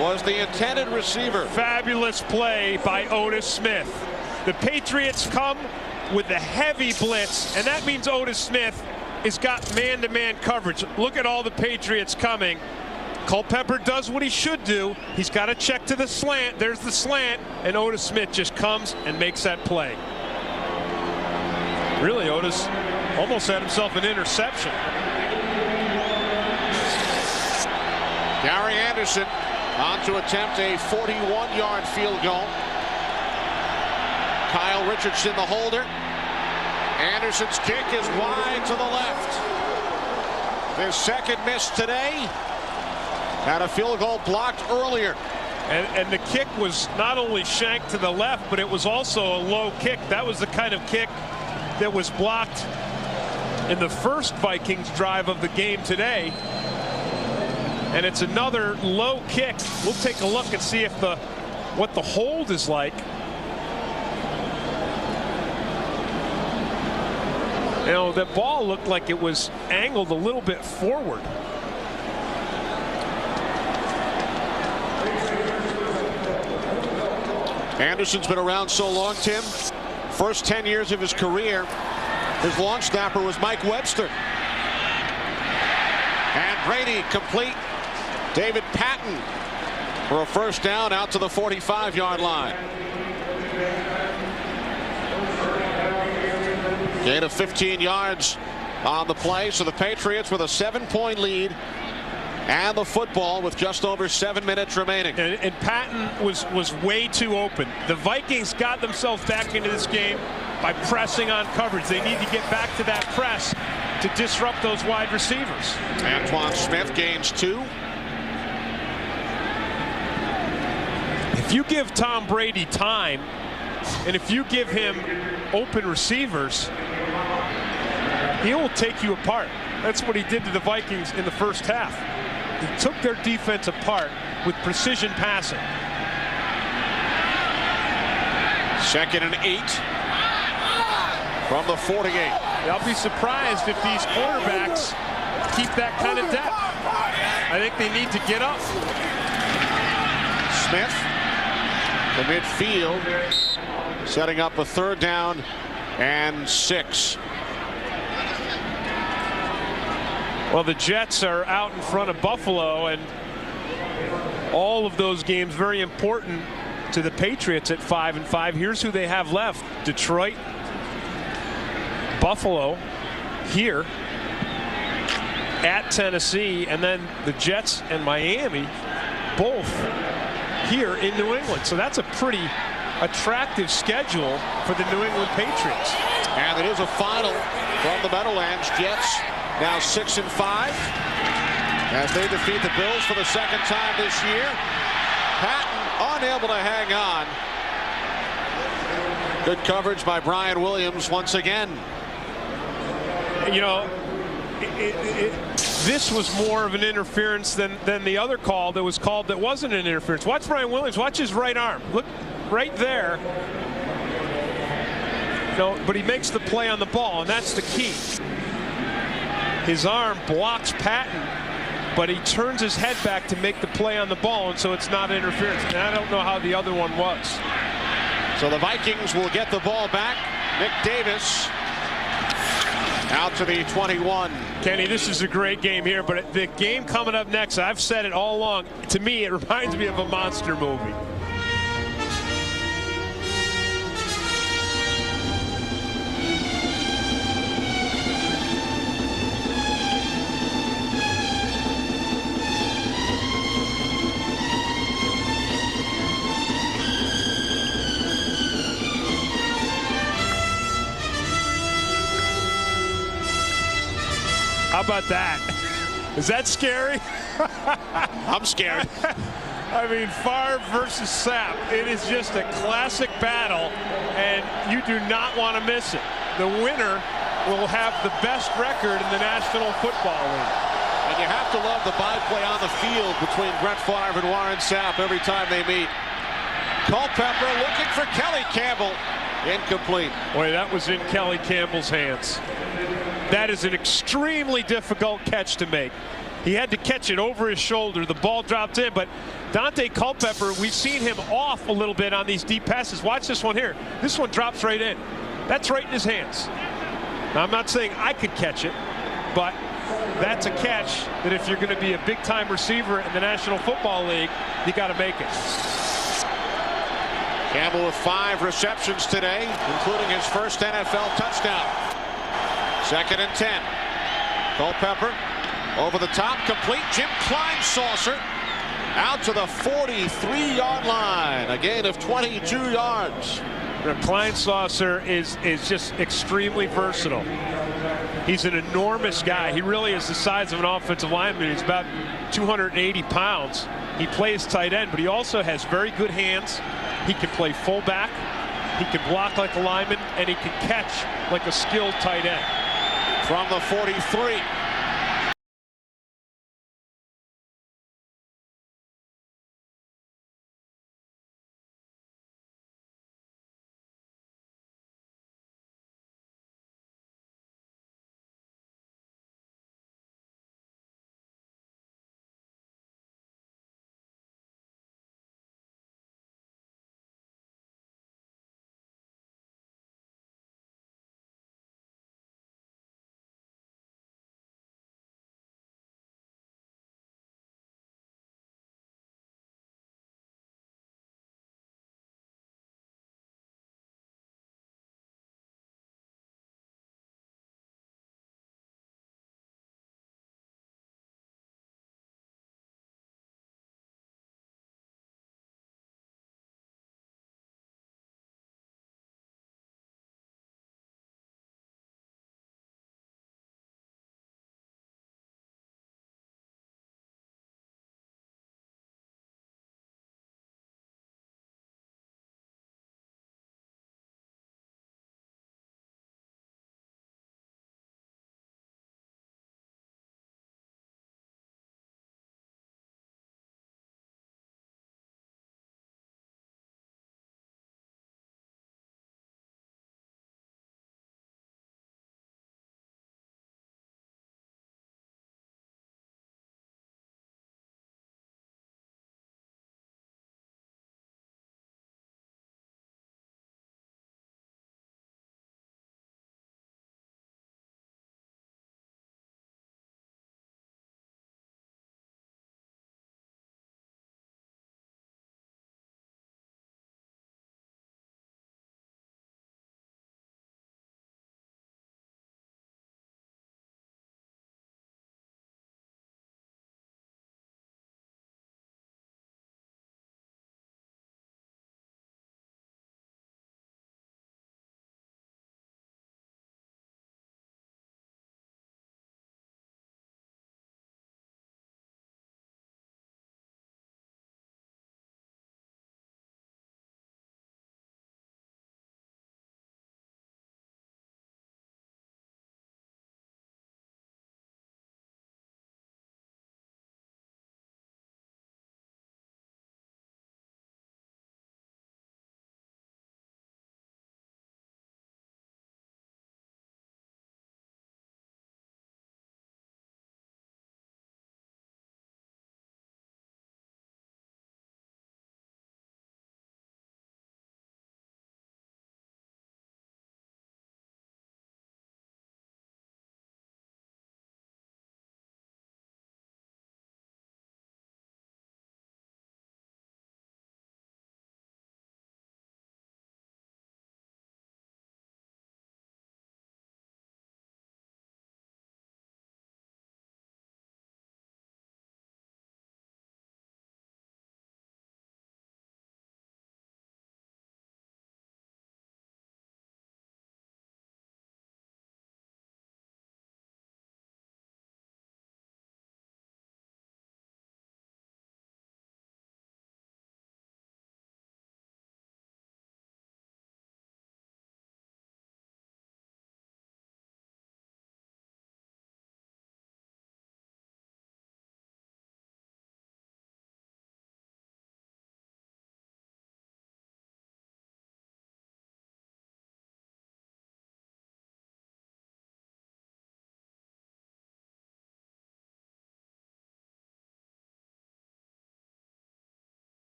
was the intended receiver. Fabulous play by Otis Smith. The Patriots come with the heavy blitz, and that means Otis Smith has got man-to-man coverage. Look at all the Patriots coming. Culpepper does what he should do. He's got to check to the slant. There's the slant, and Otis Smith just comes and makes that play. Really, Otis almost had himself an interception. Gary Anderson on to attempt a 41-yard field goal. Kyle Richardson, the holder. Anderson's kick is wide to the left. His second miss today. Had a field goal blocked earlier. And the kick was not only shanked to the left, but it was also a low kick. That was the kind of kick that was blocked in the first Vikings drive of the game today. And it's another low kick. We'll take a look and see if what the hold is like. You know, the ball looked like it was angled a little bit forward. Anderson's been around so long, Tim. First 10 years of his career, his long snapper was Mike Webster. And Brady complete. David Patton for a first down out to the 45-yard line. Gain of 15 yards on the play. So the Patriots with a 7-point lead and the football with just over 7 minutes remaining. And Patton was way too open. The Vikings got themselves back into this game by pressing on coverage. They need to get back to that press to disrupt those wide receivers. Antoine Smith gains 2. If you give Tom Brady time, and if you give him open receivers, he will take you apart. That's what he did to the Vikings in the first half. He took their defense apart with precision passing. 2nd and 8 from the 48. I'll be surprised if these quarterbacks keep that kind of depth. I think they need to get up. Smith, the midfield, setting up a 3rd down and 6. Well, the Jets are out in front of Buffalo, and all of those games very important to the Patriots at 5-5. Here's who they have left: Detroit, Buffalo, here at Tennessee, and then the Jets and Miami, both here in New England. So that's a pretty attractive schedule for the New England Patriots. And it is a final from the Meadowlands. Jets now 6-5 as they defeat the Bills for the 2nd time this year. Patton unable to hang on. Good coverage by Brian Williams once again. You know, this was more of an interference than the other call that was called that wasn't an interference. Watch Brian Williams. Watch his right arm. Look right there. No, but he makes the play on the ball, and that's the key. His arm blocks Patton, but he turns his head back to make the play on the ball, and so it's not interference. And I don't know how the other one was. So the Vikings will get the ball back. Nick Davis out to the 21. Kenny, this is a great game here, but the game coming up next, I've said it all along, to me it reminds me of a monster movie. How about that? Is that scary? I'm scared. I mean, Favre versus Sapp. It is just a classic battle, and you do not want to miss it. The winner will have the best record in the National Football League. And you have to love the byplay on the field between Brett Favre and Warren Sapp every time they meet. Culpepper looking for Kelly Campbell. Incomplete. Boy, that was in Kelly Campbell's hands. That is an extremely difficult catch to make. He had to catch it over his shoulder. The ball dropped in, but Dante Culpepper, we've seen him off a little bit on these deep passes. Watch this one here. This one drops right in. That's right in his hands. Now, I'm not saying I could catch it, but that's a catch that if you're going to be a big-time receiver in the National Football League, you got to make it. Campbell with 5 receptions today, including his first NFL touchdown. 2nd and 10. Culpepper over the top, complete. Jim Klein saucer out to the 43-yard line. A gain of 22 yards. The Klein saucer is just extremely versatile. He's an enormous guy. He really is the size of an offensive lineman. He's about 280 pounds. He plays tight end, but he also has very good hands. He can play fullback. He can block like a lineman, and he can catch like a skilled tight end. From the 43.